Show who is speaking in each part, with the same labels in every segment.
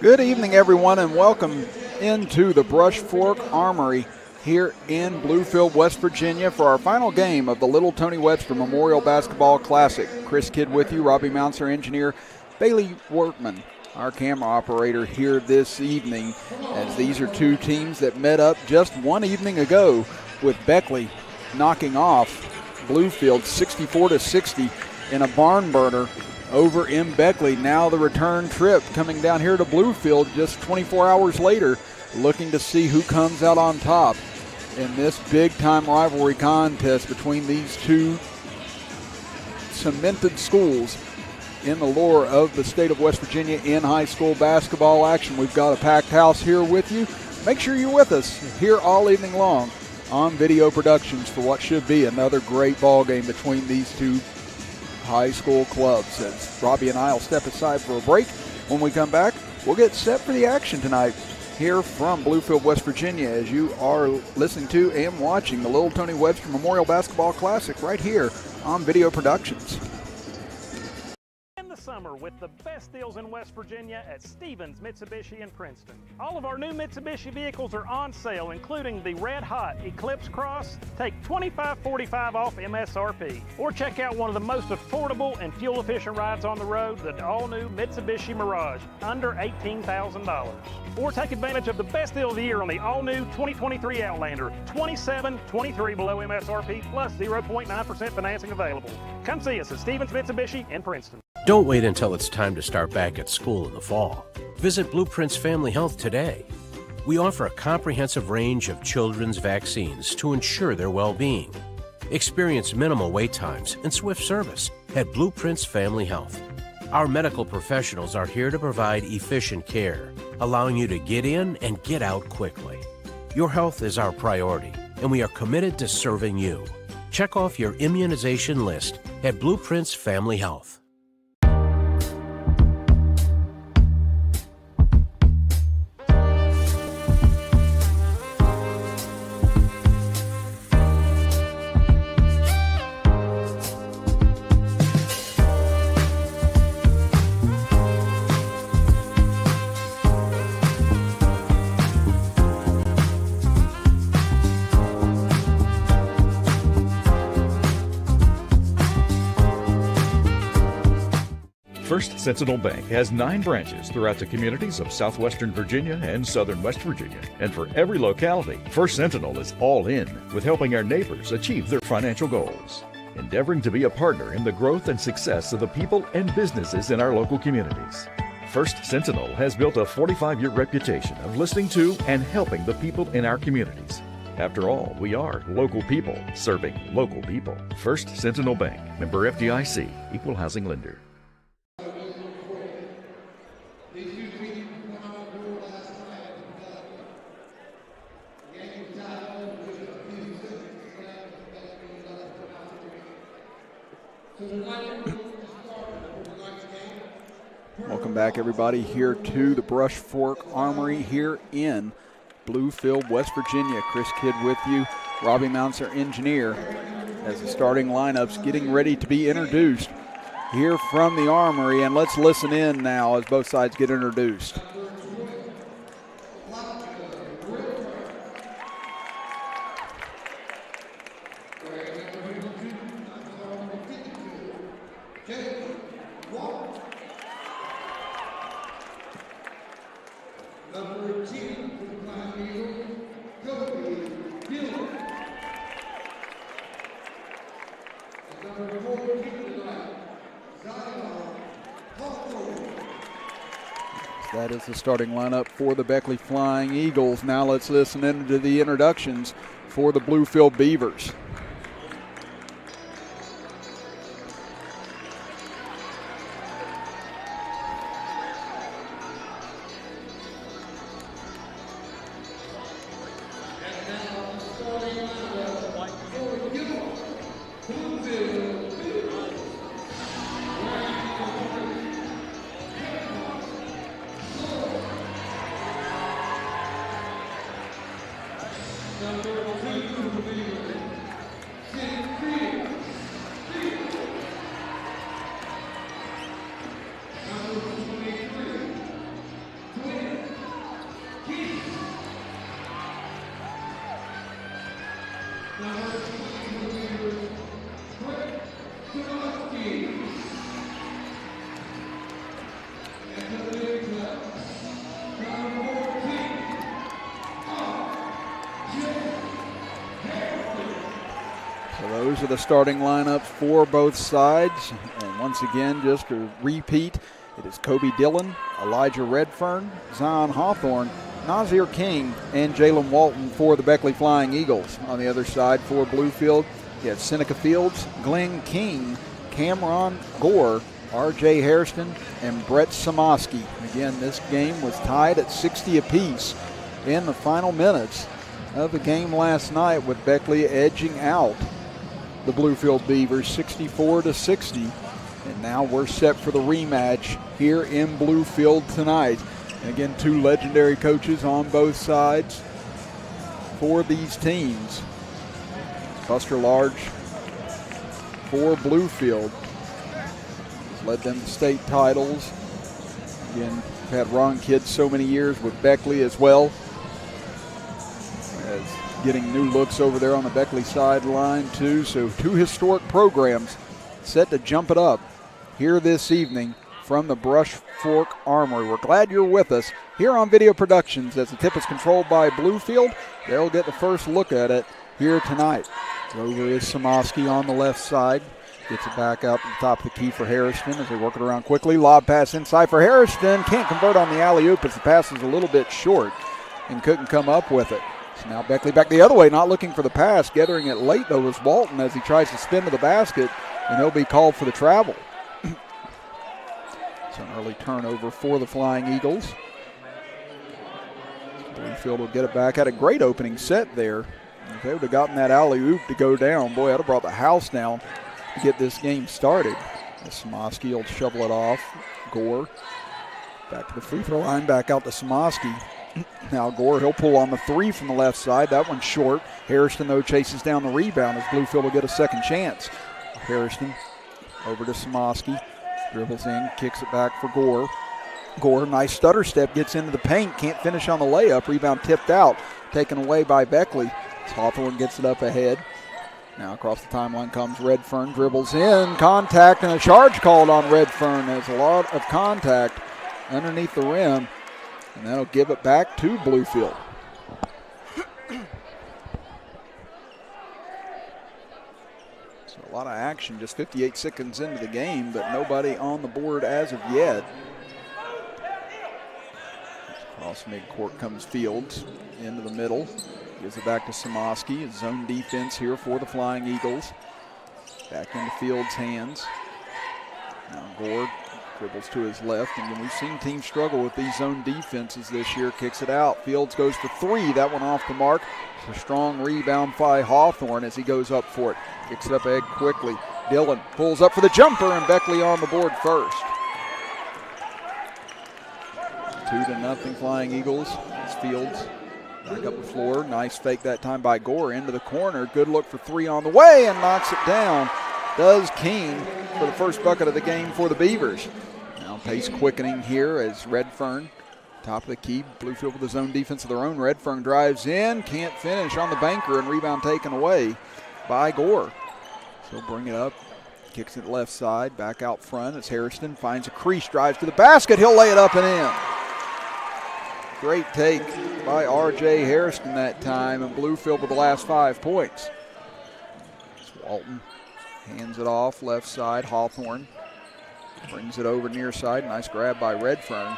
Speaker 1: Good evening, everyone, and welcome into the Brush Fork Armory here in Bluefield, West Virginia for our final game of the Little Tony Webster Memorial Basketball Classic. Chris Kidd with you, Robbie Mounts, our engineer, Bailey Wortman, our camera operator here this evening, as these are two teams that met up just one evening ago with Beckley knocking off Bluefield 64-60 in a barn burner over in Beckley. Now the return trip coming down here to Bluefield just 24 hours later, looking to see who comes out on top in this big-time rivalry contest between these two cemented schools in the lore of the state of West Virginia in high school basketball action. We've got a packed house here with you. Make sure you're with us here all evening long on Video Productions for what should be another great ball game between these two high school clubs. As Robbie and I will step aside for a break. When we come back, we'll get set for the action tonight here from Bluefield, West Virginia, as you are listening to and watching the Little Tony Webster Memorial Basketball Classic right here on Video Productions.
Speaker 2: Summer with the best deals in West Virginia at Stevens Mitsubishi in Princeton. All of our new Mitsubishi vehicles are on sale, including the Red Hot Eclipse Cross. Take $25.45 off MSRP. Or check out one of the most affordable and fuel-efficient rides on the road, the all-new Mitsubishi Mirage, under $18,000. Or take advantage of the best deal of the year on the all-new 2023 Outlander, $27.23 below MSRP, plus 0.9% financing available. Come see us at Stevens Mitsubishi in Princeton.
Speaker 3: Don't wait until it's time to start back at school in the fall. Visit Blueprints Family Health today. We offer a comprehensive range of children's vaccines to ensure their well-being. Experience minimal wait times and swift service at Blueprints Family Health. Our medical professionals are here to provide efficient care, allowing you to get in and get out quickly. Your health is our priority, and we are committed to serving you. Check off your immunization list at Blueprints Family Health.
Speaker 4: First Sentinel Bank has 9 branches throughout the communities of southwestern Virginia and southern West Virginia. And for every locality, First Sentinel is all in with helping our neighbors achieve their financial goals, endeavoring to be a partner in the growth and success of the people and businesses in our local communities. First Sentinel has built a 45-year reputation of listening to and helping the people in our communities. After all, we are local people serving local people. First Sentinel Bank, member FDIC, equal housing lender.
Speaker 1: Welcome back, everybody, here to the Brush Fork Armory here in Bluefield, West Virginia. Chris Kidd with you, Robbie Mounts, our engineer, as the starting lineup's getting ready to be introduced here from the Armory. And let's listen in now as both sides get introduced. That is the starting lineup for the Beckley Flying Eagles. Now let's listen in to the introductions for the Bluefield Beavers. Those are the starting lineups for both sides. And once again, just to repeat, it is Kobe Dillon, Elijah Redfern, Zion Hawthorne, Nazir King, and Jalen Walton for the Beckley Flying Eagles. On the other side for Bluefield, you have Seneca Fields, Glenn King, Cameron Gore, R.J. Hairston, and Brett Samoski. Again, this game was tied at 60 apiece in the final minutes of the game last night, with Beckley edging out the Bluefield Beavers 64-60. And now we're set for the rematch here in Bluefield tonight. And again, two legendary coaches on both sides for these teams. Buster Large for Bluefield has led them to state titles. Again, we've had Ron Kidd so many years with Beckley as well, as getting new looks over there on the Beckley sideline too. So two historic programs set to jump it up here this evening from the Brush Fork Armory. We're glad you're with us here on Video Productions as the tip is controlled by Bluefield. They'll get the first look at it here tonight. Over is Samoski on the left side. Gets it back out to the top of the key for Hairston as they work it around quickly. Lob pass inside for Hairston. Can't convert on the alley-oop as the pass is a little bit short and couldn't come up with it. So now Beckley back the other way, not looking for the pass. Gathering it late, though, is Walton as he tries to spin to the basket, and he'll be called for the travel. It's an early turnover for the Flying Eagles. Bluefield will get it back. Had a great opening set there. If they would have gotten that alley-oop to go down, boy, that would have brought the house down to get this game started. Samoski will shovel it off. Gore back to the free throw line, back out to Samoski. Now Gore, he'll pull on the three from the left side. That one's short. Hairston, though, chases down the rebound as Bluefield will get a second chance. Hairston over to Samoski. Dribbles in, kicks it back for Gore. Gore, nice stutter step, gets into the paint, can't finish on the layup. Rebound tipped out, taken away by Beckley. Hawthorne gets it up ahead. Now across the timeline comes Redfern, dribbles in, contact, and a charge called on Redfern. There's a lot of contact underneath the rim, and that'll give it back to Bluefield. So a lot of action, just 58 seconds into the game, but nobody on the board as of yet. Across midcourt comes Fields into the middle. Gives it back to Samoski. Zone defense here for the Flying Eagles. Back into Fields' hands. Now Gore dribbles to his left. And we've seen teams struggle with these zone defenses this year. Kicks it out. Fields goes for three. That one off the mark. It's a strong rebound by Hawthorne as he goes up for it. Kicks it up ahead quickly. Dillon pulls up for the jumper, and Beckley on the board first. 2-0 Flying Eagles. It's Fields back up the floor. Nice fake that time by Gore into the corner. Good look for three on the way and knocks it down. Does King for the first bucket of the game for the Beavers. Now pace quickening here as Redfern, top of the key. Bluefield with his own defense of their own. Redfern drives in, can't finish on the banker, and rebound taken away by Gore. So he'll bring it up. Kicks it left side, back out front as Hairston finds a crease, drives to the basket. He'll lay it up and in. Great take by R.J. Hairston that time, and Bluefield with the last 5 points. Walton hands it off, left side, Hawthorne brings it over near side. Nice grab by Redfern.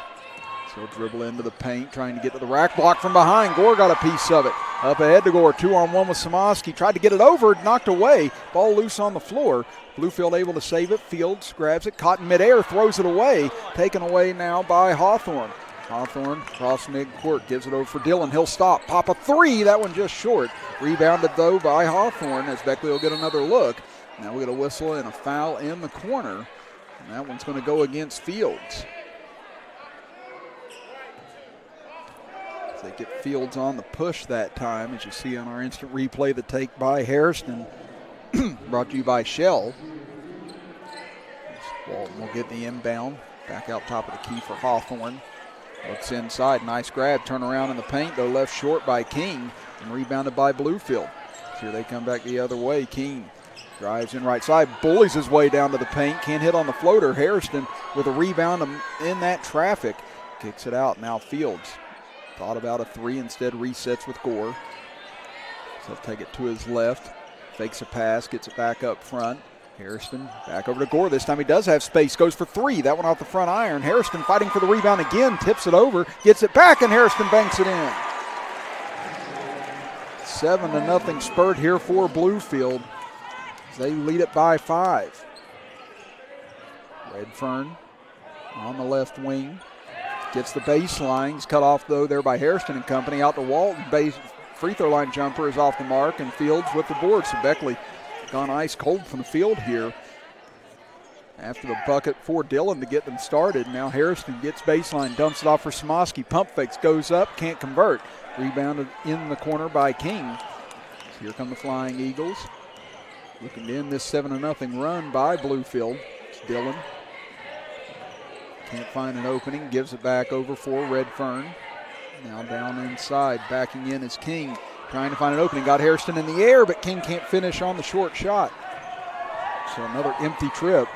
Speaker 1: So he'll dribble into the paint, trying to get to the rack block from behind. Gore got a piece of it. Up ahead to Gore, 2-on-1 with Samoski. Tried to get it over, knocked away. Ball loose on the floor. Bluefield able to save it. Fields grabs it, caught in midair, throws it away. Taken away now by Hawthorne. Hawthorne across midcourt, gives it over for Dillon. He'll stop, pop a three. That one just short. Rebounded, though, by Hawthorne as Beckley will get another look. Now we get a whistle and a foul in the corner. And that one's going to go against Fields. As they get Fields on the push that time, as you see on our instant replay, the take by Hairston. Brought to you by Shell. Walton will get the inbound. Back out top of the key for Hawthorne. Looks inside, nice grab, turn around in the paint, though left short by King and rebounded by Bluefield. Here they come back the other way. King drives in right side, bullies his way down to the paint, can't hit on the floater. Hairston with a rebound in that traffic. Kicks it out, now Fields. Thought about a three, instead resets with Gore. So he'll take it to his left. Fakes a pass, gets it back up front. Hairston back over to Gore. This time he does have space. Goes for three. That one off the front iron. Hairston fighting for the rebound again. Tips it over. Gets it back, and Hairston banks it in. 7-0 spurt here for Bluefield. They lead it by 5. Redfern on the left wing. Gets the baseline. He's cut off, though, there by Hairston and company. Out to Walton. Free throw line jumper is off the mark, and Fields with the board. So Beckley gone ice cold from the field here after the bucket for Dillon to get them started. Now Hairston gets baseline, dumps it off for Smoski. Pump fakes, goes up, can't convert. Rebounded in the corner by King. So here come the Flying Eagles. Looking to end this 7-0 run by Bluefield. It's Dillon. Can't find an opening, gives it back over for Redfern. Now down inside, backing in is King. Trying to find an opening, got Hairston in the air, but King can't finish on the short shot. So another empty trip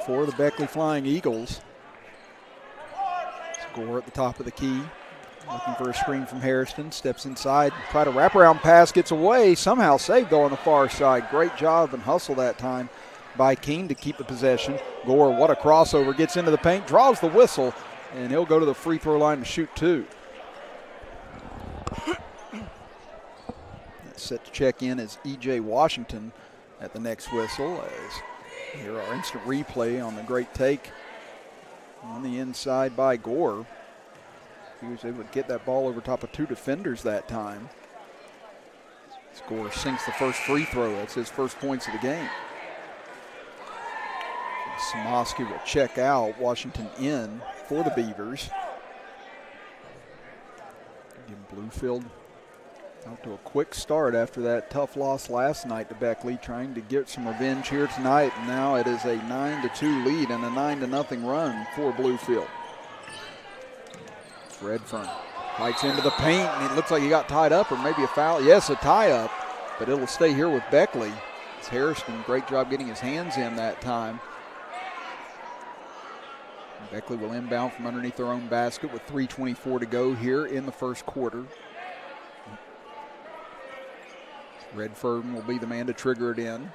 Speaker 1: for the Beckley Flying Eagles. Score at the top of the key. Looking for a screen from Hairston, steps inside, try to wraparound pass, gets away, somehow saved though on the far side. Great job and hustle that time by King to keep the possession. Gore, what a crossover, gets into the paint, draws the whistle, and he'll go to the free throw line to shoot 2. Set to check in is E.J. Washington at the next whistle. As here our instant replay on the great take on the inside by Gore. He was able to get that ball over top of 2 defenders that time. Gore sinks the first free throw. That's his first points of the game. Smoski will check out. Washington in for the Beavers. Again, Bluefield out to a quick start after that tough loss last night to Beckley, trying to get some revenge here tonight. And now it is a 9-2 lead and a 9-0 run for Bluefield. It's Redfern fights into the paint, and it looks like he got tied up, or maybe a foul. Yes, a tie-up, but it'll stay here with Beckley. It's Hairston, great job getting his hands in that time. Beckley will inbound from underneath their own basket with 3:24 to go here in the first quarter. Redfern will be the man to trigger it in.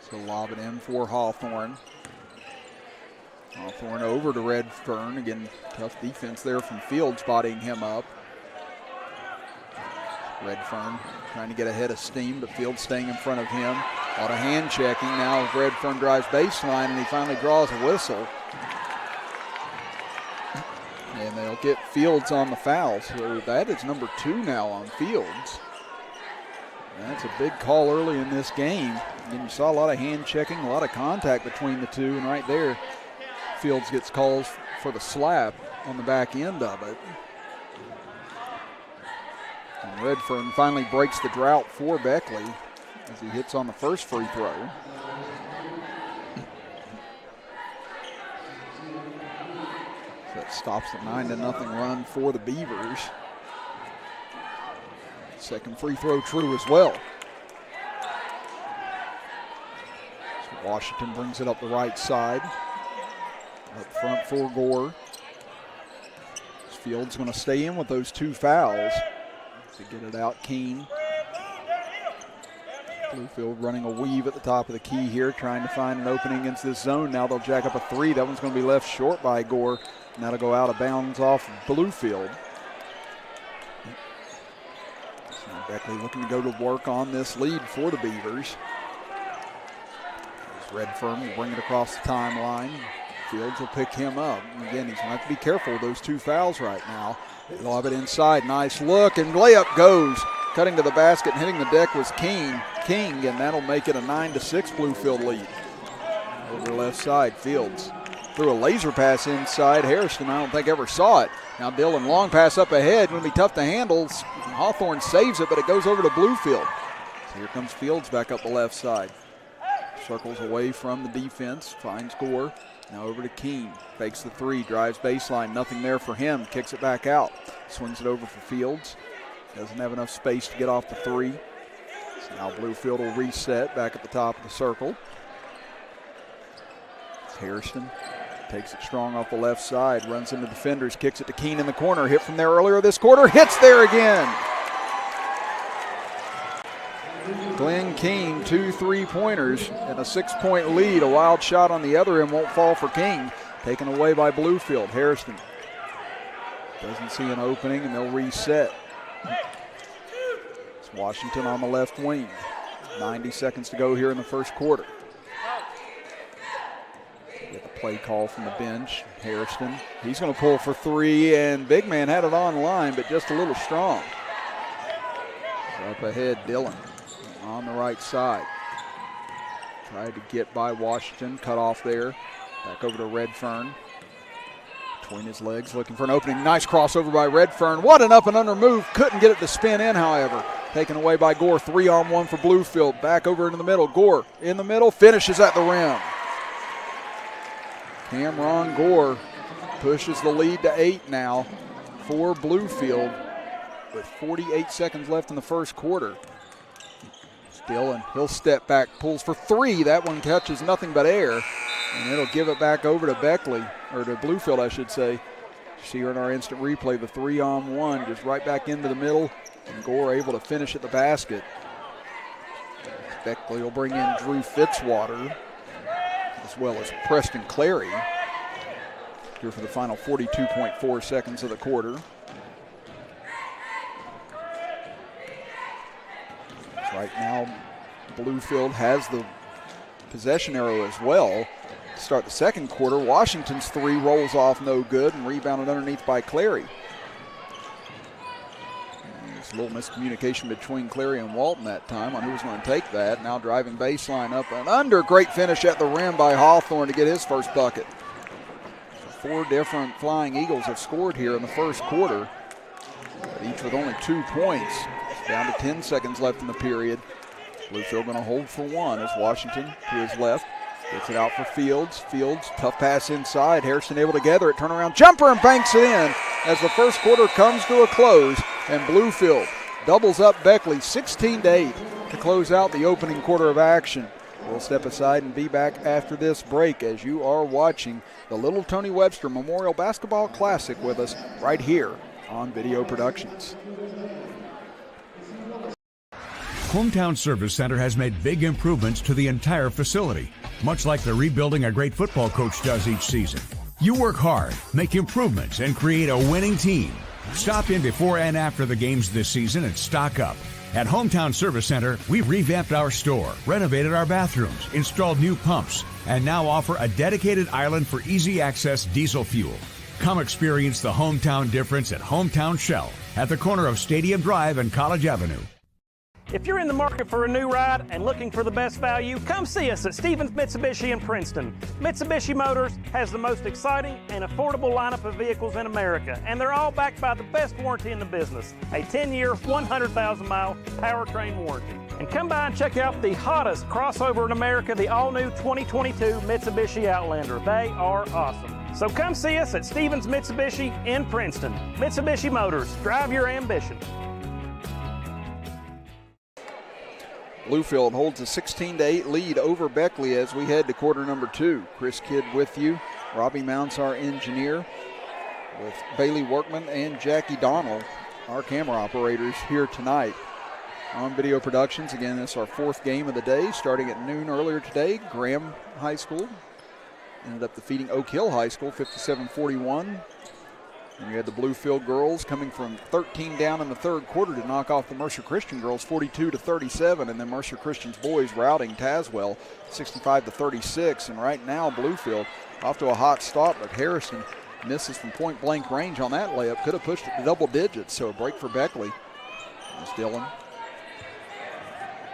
Speaker 1: So lob it in for Hawthorne. Hawthorne over to Redfern. Again, tough defense there from Fields, bodying him up. Redfern trying to get ahead of steam, but Fields staying in front of him. A lot of hand checking. Now Redfern drives baseline, and he finally draws a whistle. And they'll get Fields on the foul. So that is number 2 now on Fields. That's a big call early in this game. And you saw a lot of hand checking, a lot of contact between the two. And right there, Fields gets calls for the slap on the back end of it. And Redfern finally breaks the drought for Beckley as he hits on the first free throw. That stops the 9-0 run for the Beavers. Second free throw true as well. So Washington brings it up the right side. Up front for Gore. Fields going to stay in with those 2 fouls to get it out. Keene. Bluefield running a weave at the top of the key here, trying to find an opening against this zone. Now they'll jack up a 3. That one's going to be left short by Gore. And that'll go out of bounds off Bluefield. So Beckley looking to go to work on this lead for the Beavers. Redfern will bring it across the timeline. Fields will pick him up. And again, he's going to have to be careful with those 2 fouls right now. They lob it inside. Nice look, and layup goes. Cutting to the basket and hitting the deck was King, and that'll make it a 9-6 Bluefield lead. Over the left side, Fields threw a laser pass inside. Hairston, I don't think ever saw it. Now Dillon, long pass up ahead. Going to be tough to handle. Hawthorne saves it, but it goes over to Bluefield. So here comes Fields back up the left side. Circles away from the defense, finds Gore. Now over to Keene, fakes the 3, drives baseline, nothing there for him, kicks it back out. Swings it over for Fields. Doesn't have enough space to get off the 3. So now Bluefield will reset back at the top of the circle. Hairston takes it strong off the left side, runs into defenders, kicks it to Keene in the corner. Hit from there earlier this quarter, hits there again. Glenn King, 2 3-pointers and a 6-point lead. A wild shot on the other end won't fall for King. Taken away by Bluefield. Harrison doesn't see an opening, and they'll reset. It's Washington on the left wing. 90 seconds to go here in the first quarter. Get the play call from the bench. Harrison, he's going to pull for three, and big man had it on line, but just a little strong. Up ahead, Dillon on the right side. Tried to get by Washington, cut off there. Back over to Redfern. Between his legs, looking for an opening. Nice crossover by Redfern. What an up and under move. Couldn't get it to spin in, however. Taken away by Gore. 3-on-1 for Bluefield. Back over into the middle. Gore in the middle, finishes at the rim. Cameron Gore pushes the lead to 8 now for Bluefield with 48 seconds left in the first quarter. Dillon, he'll step back, pulls for three. That one catches nothing but air, and it'll give it back over to Beckley, or to Bluefield, I should say. You see here in our instant replay, the 3-on-1, just right back into the middle, and Gore able to finish at the basket. Beckley will bring in Drew Fitzwater, as well as Preston Clary, here for the final 42.4 seconds of the quarter. Right now, Bluefield has the possession arrow as well to start the second quarter. Washington's three rolls off no good and rebounded underneath by Clary. There's a little miscommunication between Clary and Walton that time on who was going to take that. Now driving baseline up and under. Great finish at the rim by Hawthorne to get his first bucket. So 4 different Flying Eagles have scored here in the first quarter, but each with only 2 points. Down to 10 seconds left in the period. Bluefield going to hold for one as Washington to his left. Gets it out for Fields. Fields, tough pass inside. Harrison able to gather it, turnaround jumper, and banks it in as the first quarter comes to a close. And Bluefield doubles up Beckley 16-8 to close out the opening quarter of action. We'll step aside and be back after this break as you are watching the Little Tony Webster Memorial Basketball Classic with us right here on Video Productions.
Speaker 5: Hometown Service Center has made big improvements to the entire facility, much like the rebuilding a great football coach does each season. You work hard, make improvements, and create a winning team. Stop in before and after the games this season and stock up. At Hometown Service Center, we've revamped our store, renovated our bathrooms, installed new pumps, and now offer a dedicated island for easy access diesel fuel. Come experience the hometown difference at Hometown Shell at the corner of Stadium Drive and College Avenue.
Speaker 2: If you're in the market for a new ride and looking for the best value, come see us at Stevens Mitsubishi in Princeton. Mitsubishi Motors has the most exciting and affordable lineup of vehicles in America, and they're all backed by the best warranty in the business, a 10-year, 100,000-mile powertrain warranty. And come by and check out the hottest crossover in America, the all-new 2022 Mitsubishi Outlander. They are awesome. So come see us at Stevens Mitsubishi in Princeton. Mitsubishi Motors, drive your ambition.
Speaker 1: Bluefield holds a 16-8 lead over Beckley as we head to quarter number 2. Chris Kidd with you. Robbie Mounts, our engineer, with Bailey Workman and Jackie Donnell, our camera operators, here tonight on Video Productions. Again, this is our 4th game of the day, starting at noon earlier today. Graham High School ended up defeating Oak Hill High School 57-41. And you had the Bluefield girls coming from 13 down in the third quarter to knock off the Mercer Christian girls 42-37, and then Mercer Christian's boys routing Tazewell 65-36. And right now Bluefield off to a hot start, but Harrison misses from point blank range on that layup. Could have pushed it to double digits, so a break for Beckley. As Dillon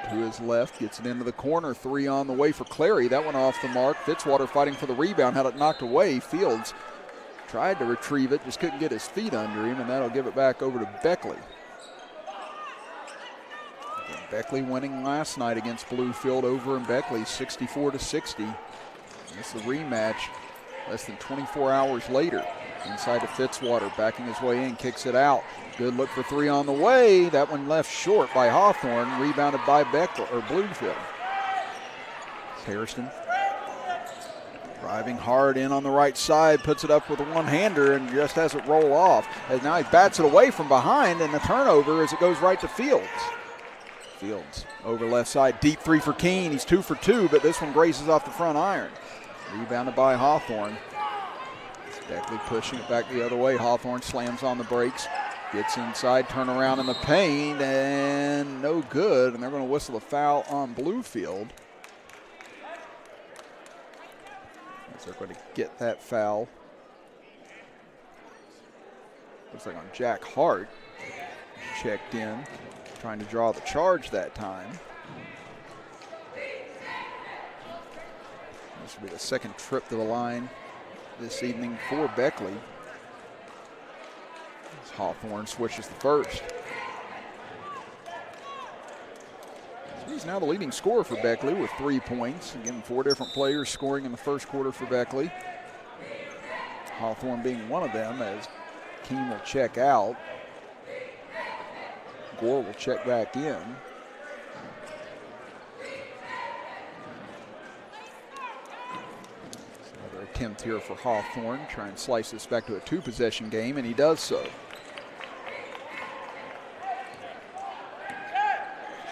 Speaker 1: to his left gets it into the corner. 3 on the way for Clary. That one off the mark. Fitzwater fighting for the rebound, had it knocked away. Fields tried to retrieve it, just couldn't get his feet under him, and that'll give it back over to Beckley. Beckley winning last night against Bluefield over in Beckley, 64-60. This is the rematch less than 24 hours later. Inside to Fitzwater, backing his way in, kicks it out. Good look for 3 on the way. That one left short by Hawthorne, rebounded by Beckley, or Bluefield. Harrison driving hard in on the right side, puts it up with a one-hander and just has it roll off. As now he bats it away from behind, and the turnover as it goes right to Fields. Fields over left side, deep three for Keene. He's 2 for 2, but this one graces off the front iron. Rebounded by Hawthorne. Beckley pushing it back the other way. Hawthorne slams on the brakes. Gets inside, turn around in the paint, and no good. And they're going to whistle a foul on Bluefield. As they're going to get that foul. Looks like on Jack Hart. Checked in, trying to draw the charge that time. This will be the second trip to the line this evening for Beckley. As Hawthorne switches the first. So he's now the leading scorer for Beckley with 3 points. Again, 4 different players scoring in the first quarter for Beckley. Hawthorne being one of them, as Keene will check out. Gore will check back in. Another attempt here for Hawthorne, try and slice this back to a 2-possession game, and he does so.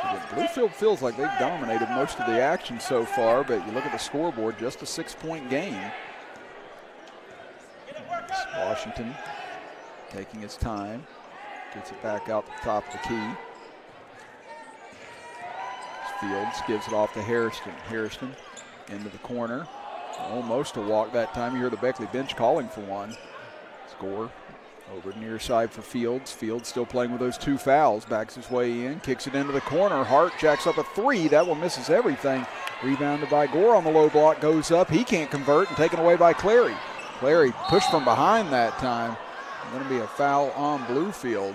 Speaker 1: Again, Bluefield feels like they've dominated most of the action so far, but you look at the scoreboard, just a 6-point game. Washington taking his time, gets it back out the top of the key. Fields gives it off to Hairston. Hairston into the corner. Almost a walk that time. You hear the Beckley bench calling for one. Score over near side for Fields. Fields still playing with those 2 fouls. Backs his way in, kicks it into the corner. Hart jacks up a 3. That one misses everything. Rebounded by Gore on the low block. Goes up. He can't convert, and taken away by Clary. Clary pushed from behind that time. Going to be a foul on Bluefield.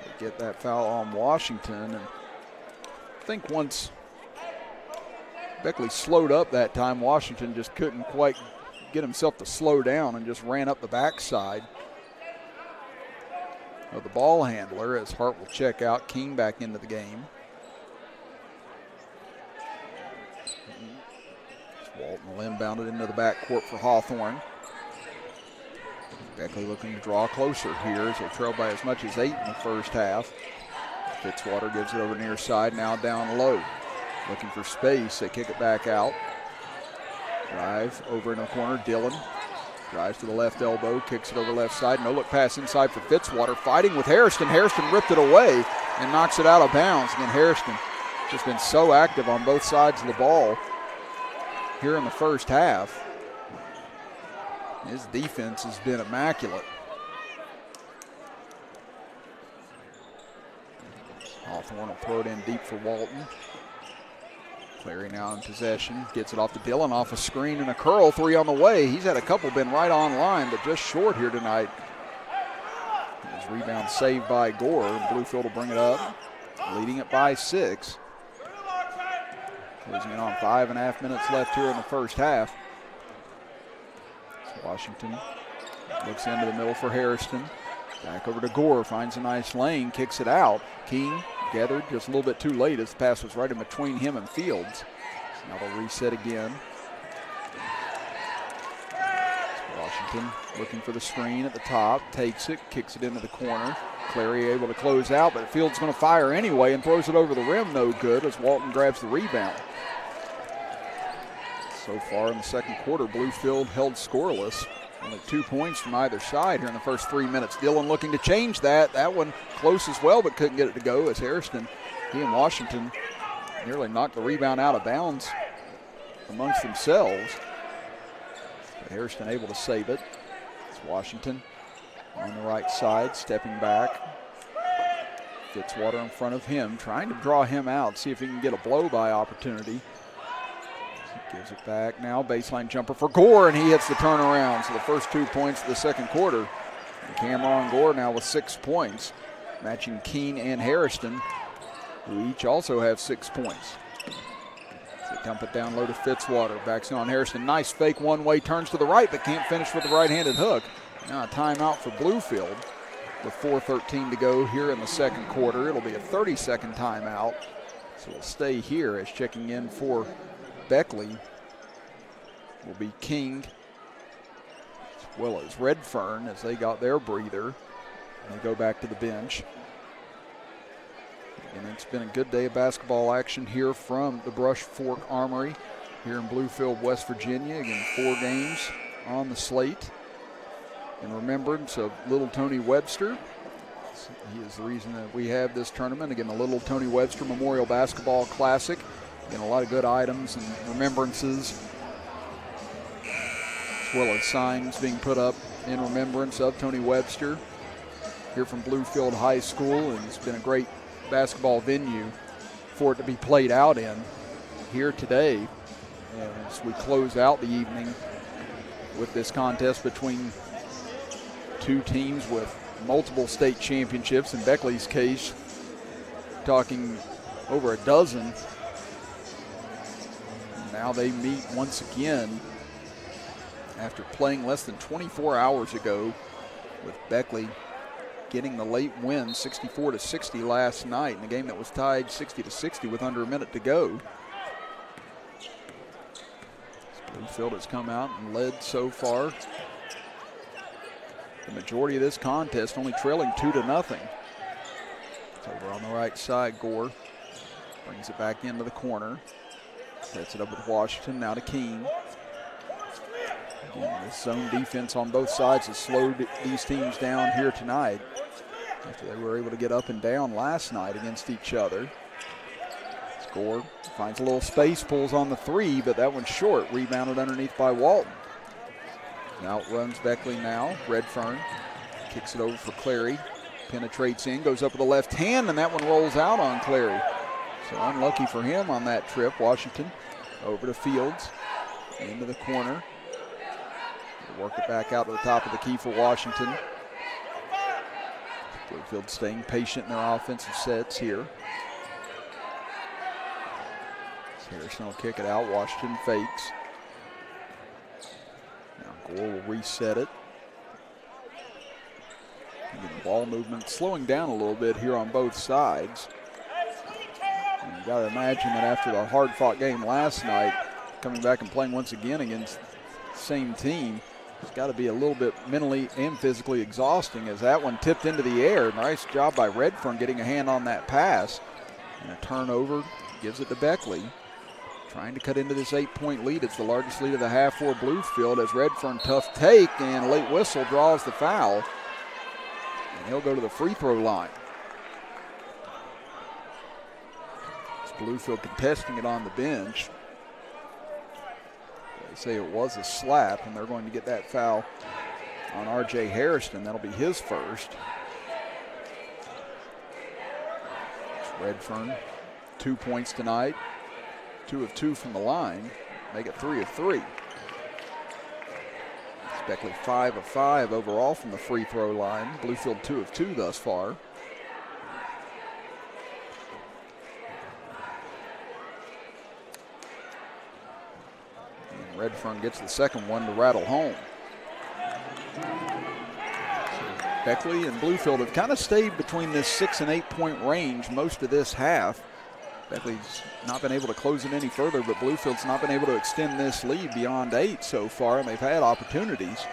Speaker 1: They get that foul on Washington. And I think once Beckley slowed up that time, Washington just couldn't quite get himself to slow down and just ran up the backside of the ball handler, as Hart will check out. Keene back into the game. Walton will inbound it into the backcourt for Hawthorne. Beckley looking to draw closer here as they trail by as much as 8 in the first half. Fitzwater gives it over near side, now down low. Looking for space, they kick it back out. Drive over in the corner, Dillon drives to the left elbow, kicks it over left side. No look pass inside for Fitzwater, fighting with Hairston. Hairston ripped it away and knocks it out of bounds. Again, Hairston just been so active on both sides of the ball here in the first half. His defense has been immaculate. Hawthorne will throw it in deep for Walton. Clary now in possession, gets it off to Dillon, off a screen and a curl, 3 on the way. He's had a couple been right on line, but just short here tonight. His rebound saved by Gore. Bluefield will bring it up, leading it by 6. Closing in on 5.5 minutes left here in the first half. Washington looks into the middle for Hairston. Back over to Gore, finds a nice lane, kicks it out. Keene gathered just a little bit too late as the pass was right in between him and Fields. So now they'll reset again. Washington looking for the screen at the top, takes it, kicks it into the corner. Clary able to close out, but Fields going to fire anyway and throws it over the rim, no good, as Walton grabs the rebound. So far in the second quarter, Bluefield held scoreless. Only 2 points from either side here in the first 3 minutes. Dillon looking to change that. That one close as well, but couldn't get it to go as Hairston, he and Washington nearly knocked the rebound out of bounds amongst themselves. But Hairston able to save it. It's Washington on the right side, stepping back. Fitzwater in front of him, trying to draw him out, see if he can get a blow-by opportunity. Gives it back now, baseline jumper for Gore, and he hits the turnaround. So the first 2 points of the second quarter. And Cameron Gore now with 6 points, matching Keene and Hairston, who each also have 6 points. They dump it down low to Fitzwater, backs on Hairston. Nice fake one-way, turns to the right, but can't finish with the right-handed hook. Now a timeout for Bluefield with 4:13 to go here in the second quarter. It'll be a 30-second timeout. So we'll stay here as checking in for Beckley will be King, as well as Redfern, as they got their breather. And they go back to the bench. And it's been a good day of basketball action here from the Brush Fork Armory here in Bluefield, West Virginia. Again, 4 games on the slate in remembrance of little Tony Webster. He is the reason that we have this tournament. Again, the Little Tony Webster Memorial Basketball Classic. Again, a lot of good items and remembrances, as well as signs being put up in remembrance of Tony Webster here from Bluefield High School. And it's been a great basketball venue for it to be played out in here today as we close out the evening with this contest between 2 teams with multiple state championships. In Beckley's case, talking over a dozen. Now they meet once again after playing less than 24 hours ago, with Beckley getting the late win 64-60 last night in a game that was tied 60-60 with under a minute to go. Bluefield has come out and led so far the majority of this contest, only trailing 2-0. It's over on the right side. Gore brings it back into the corner. Sets it up with Washington, now to Keene. Again, this zone defense on both sides has slowed these teams down here tonight after they were able to get up and down last night against each other. Gore finds a little space, pulls on the 3, but that one's short. Rebounded underneath by Walton. Outruns Beckley now. Redfern kicks it over for Clary. Penetrates in, goes up with the left hand, and that one rolls out on Clary. So unlucky for him on that trip. Washington over to Fields, into the corner. Work it back out to the top of the key for Washington. Bluefield staying patient in their offensive sets here. Harrison will kick it out. Washington fakes. Now Gore will reset it. Again, the ball movement slowing down a little bit here on both sides. And you got to imagine that after the hard-fought game last night, coming back and playing once again against the same team, it's got to be a little bit mentally and physically exhausting, as that one tipped into the air. Nice job by Redfern getting a hand on that pass. And a turnover gives it to Beckley. Trying to cut into this 8-point lead. It's the largest lead of the half for Bluefield, as Redfern tough take, and a late whistle draws the foul. And he'll go to the free throw line. It's Bluefield contesting it on the bench. They say it was a slap, and they're going to get that foul on R.J. Harrison. That'll be his first. It's Redfern, 2 points tonight. 2 of 2 from the line, make it 3 of 3. It's Beckley 5 of 5 overall from the free throw line. Bluefield 2 of 2 thus far. And Redfern gets the second one to rattle home. So Beckley and Bluefield have kind of stayed between this 6 and 8 point range most of this half. Beckley's not been able to close it any further, but Bluefield's not been able to extend this lead beyond 8 so far, and they've had opportunities.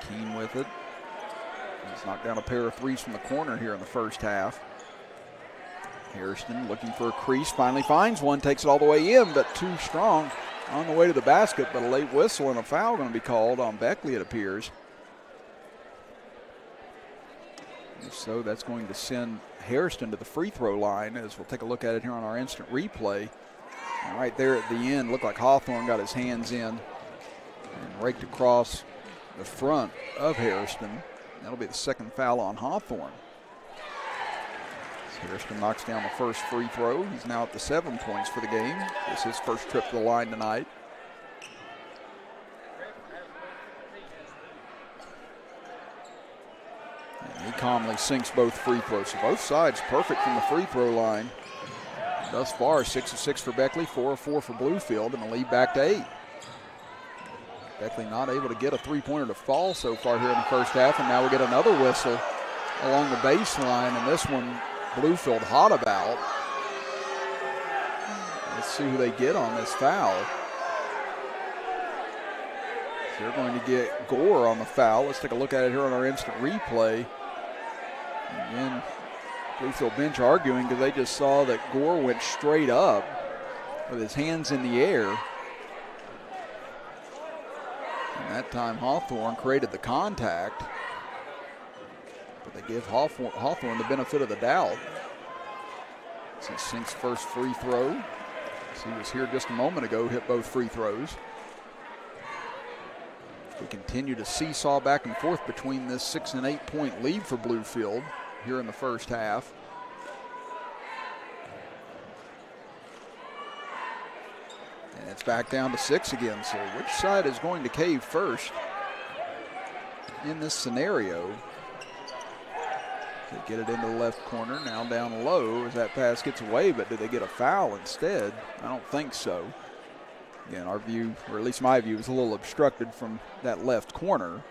Speaker 1: Keene with it. He's knocked down a pair of threes from the corner here in the first half. Harrison looking for a crease, finally finds one, takes it all the way in, but too strong on the way to the basket, but a late whistle and a foul going to be called on Beckley, it appears. If so, that's going to send Harrison to the free throw line, as we'll take a look at it here on our instant replay. And right there at the end, looked like Hawthorne got his hands in and raked across the front of Harrison. That'll be the second foul on Hawthorne. Harrison knocks down the first free throw. He's now up to 7 points for the game. This is his first trip to the line tonight. And he calmly sinks both free throws. So both sides perfect from the free throw line. Thus far, 6 of 6 for Beckley, 4 of 4 for Bluefield, and the lead back to 8. Beckley not able to get a three-pointer to fall so far here in the first half, and now we get another whistle along the baseline, and this one Bluefield hot about. Let's see who they get on this foul. They're going to get Gore on the foul. Let's take a look at it here on our instant replay. Again, Bluefield bench arguing because they just saw that Gore went straight up with his hands in the air. And that time Hawthorne created the contact. But they give Hawthorne the benefit of the doubt. Since Sink's first free throw. As he was here just a moment ago, hit both free throws. We continue to seesaw back and forth between this 6 and 8 point lead for Bluefield here in the first half. And it's back down to 6 again. So which side is going to cave first in this scenario? They get it into the left corner, now down low as that pass gets away, but do they get a foul instead? I don't think so. Again, our view, or at least my view, is a little obstructed from that left corner.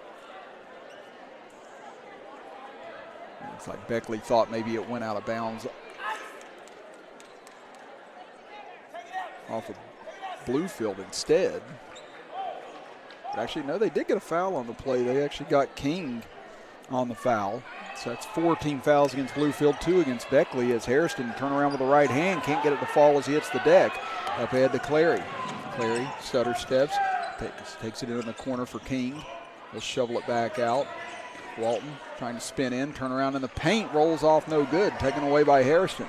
Speaker 1: Looks like Beckley thought maybe it went out of bounds off of Bluefield instead. But actually, no, they did get a foul on the play. They actually got King on the foul. So that's 4 team fouls against Bluefield, 2 against Beckley as Hairston turn around with the right hand, can't get it to fall as he hits the deck. Up ahead to Clary. Clary stutter steps, takes it into the corner for King. He'll shovel it back out. Walton trying to spin in, turn around in the paint, rolls off no good, taken away by Hairston.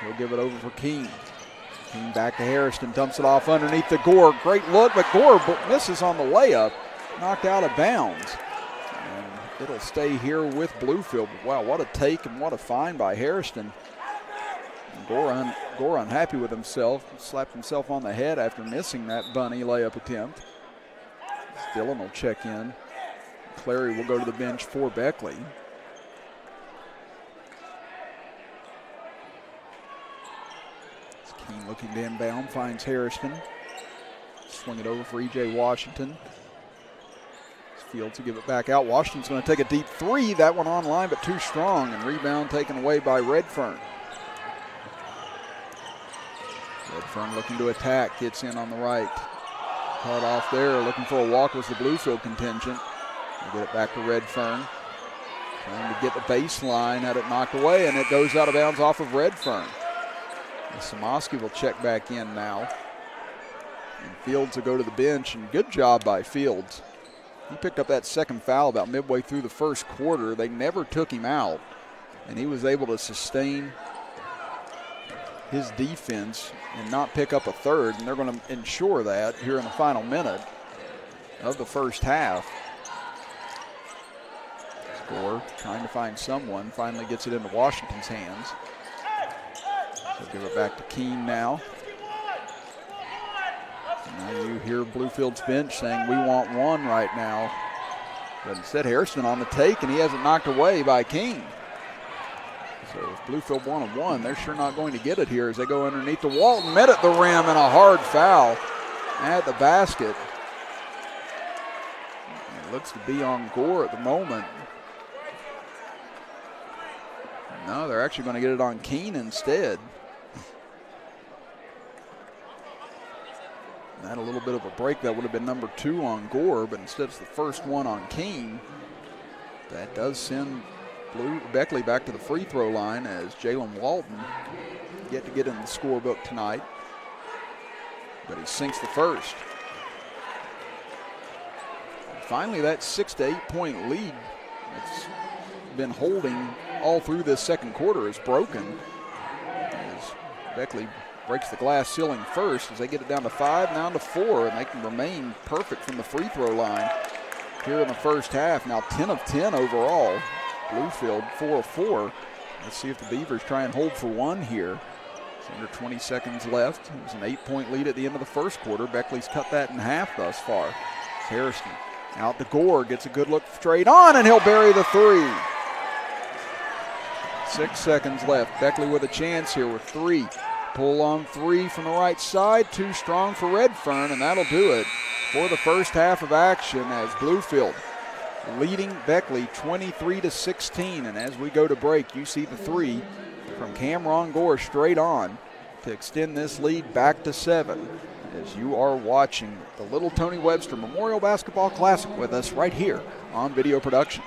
Speaker 1: He'll give it over for King. King back to Hairston, dumps it off underneath the Gore. Great look, but Gore misses on the layup, knocked out of bounds. It'll stay here with Bluefield. Wow, what a take and what a find by Hairston. Gore unhappy with himself, slapped himself on the head after missing that bunny layup attempt. Dillon will check in. Clary will go to the bench for Beckley. King looking to inbound, finds Hairston. Swing it over for E.J. Washington. Fields to give it back out. Washington's going to take a deep 3. That one online, but too strong, and rebound taken away by Redfern. Redfern looking to attack, gets in on the right. Caught off there, looking for a walk was the Bluefield contingent. They get it back to Redfern. Trying to get the baseline, had it knocked away, and it goes out of bounds off of Redfern. Samoski will check back in now. And Fields will go to the bench, and good job by Fields. He picked up that second foul about midway through the first quarter. They never took him out, and he was able to sustain his defense and not pick up a third, and they're going to ensure that here in the final minute of the first half. Gore trying to find someone, finally gets it into Washington's hands. They'll give it back to Keene now. Now you hear Bluefield's bench saying, we want one right now. But instead, Hairston on the take, and he has it knocked away by King. So if Bluefield wanted one, they're sure not going to get it here as they go underneath the Walton. Met at the rim and a hard foul at the basket. It looks to be on Gore at the moment. No, they're actually going to get it on Keene instead. Had a little bit of a break. That would have been number 2 on Gore, but instead it's the first one on Keene. That does send Beckley back to the free throw line as Jalen Walton yet to get in the scorebook tonight. But he sinks the first. And finally, that 6 to 8 point lead that's been holding all through this second quarter is broken as Beckley breaks the glass ceiling first as they get it down to 5, now to 4, and they can remain perfect from the free throw line here in the first half. Now 10 of 10 overall. Bluefield 4 of 4. Let's see if the Beavers try and hold for one here. It's under 20 seconds left. It was an 8-point lead at the end of the first quarter. Beckley's cut that in half thus far. It's Hairston out to Gore, gets a good look straight on, and he'll bury the 3. 6 seconds left. Beckley with a chance here with 3. Pull on 3 from the right side, too strong for Redfern, and that'll do it for the first half of action as Bluefield leading Beckley 23-16. And as we go to break, you see the 3 from Cameron Gore straight on to extend this lead back to 7 as you are watching the Little Tony Webster Memorial Basketball Classic with us right here on Video Productions.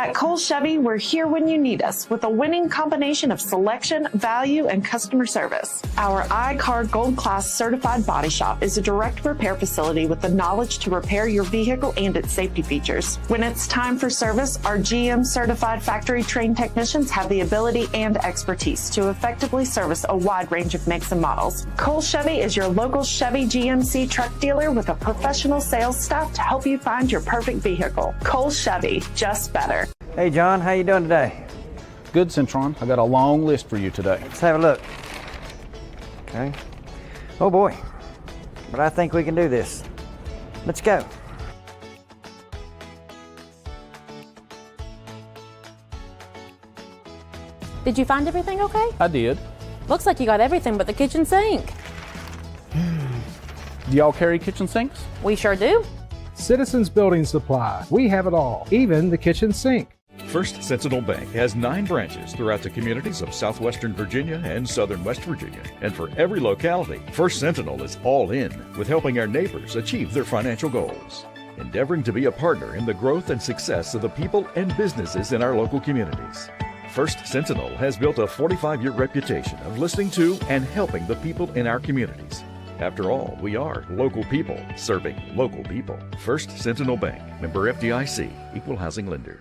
Speaker 6: At Cole Chevy, we're here when you need us with a winning combination of selection, value, and customer service. Our iCar Gold Class certified body shop is a direct repair facility with the knowledge to repair your vehicle and its safety features. When it's time for service, our GM certified factory trained technicians have the ability and expertise to effectively service a wide range of makes and models. Cole Chevy is your local Chevy GMC truck dealer with a professional sales staff to help you find your perfect vehicle. Cole Chevy, just better.
Speaker 7: Hey John, how you doing today?
Speaker 8: Good, Centron. I got a long list for you today.
Speaker 7: Let's have a look. Okay. Oh boy, but I think we can do this. Let's go.
Speaker 9: Did you find everything okay?
Speaker 8: I did.
Speaker 9: Looks like you got everything but the kitchen sink.
Speaker 8: Do y'all carry kitchen sinks?
Speaker 9: We sure do.
Speaker 10: Citizens Building Supply. We have it all, even the kitchen sink.
Speaker 4: First Sentinel Bank has 9 branches throughout the communities of southwestern Virginia and southern West Virginia. And for every locality, First Sentinel is all in with helping our neighbors achieve their financial goals, endeavoring to be a partner in the growth and success of the people and businesses in our local communities. First Sentinel has built a 45-year reputation of listening to and helping the people in our communities. After all, we are local people serving local people. First Sentinel Bank, member FDIC, equal housing lender.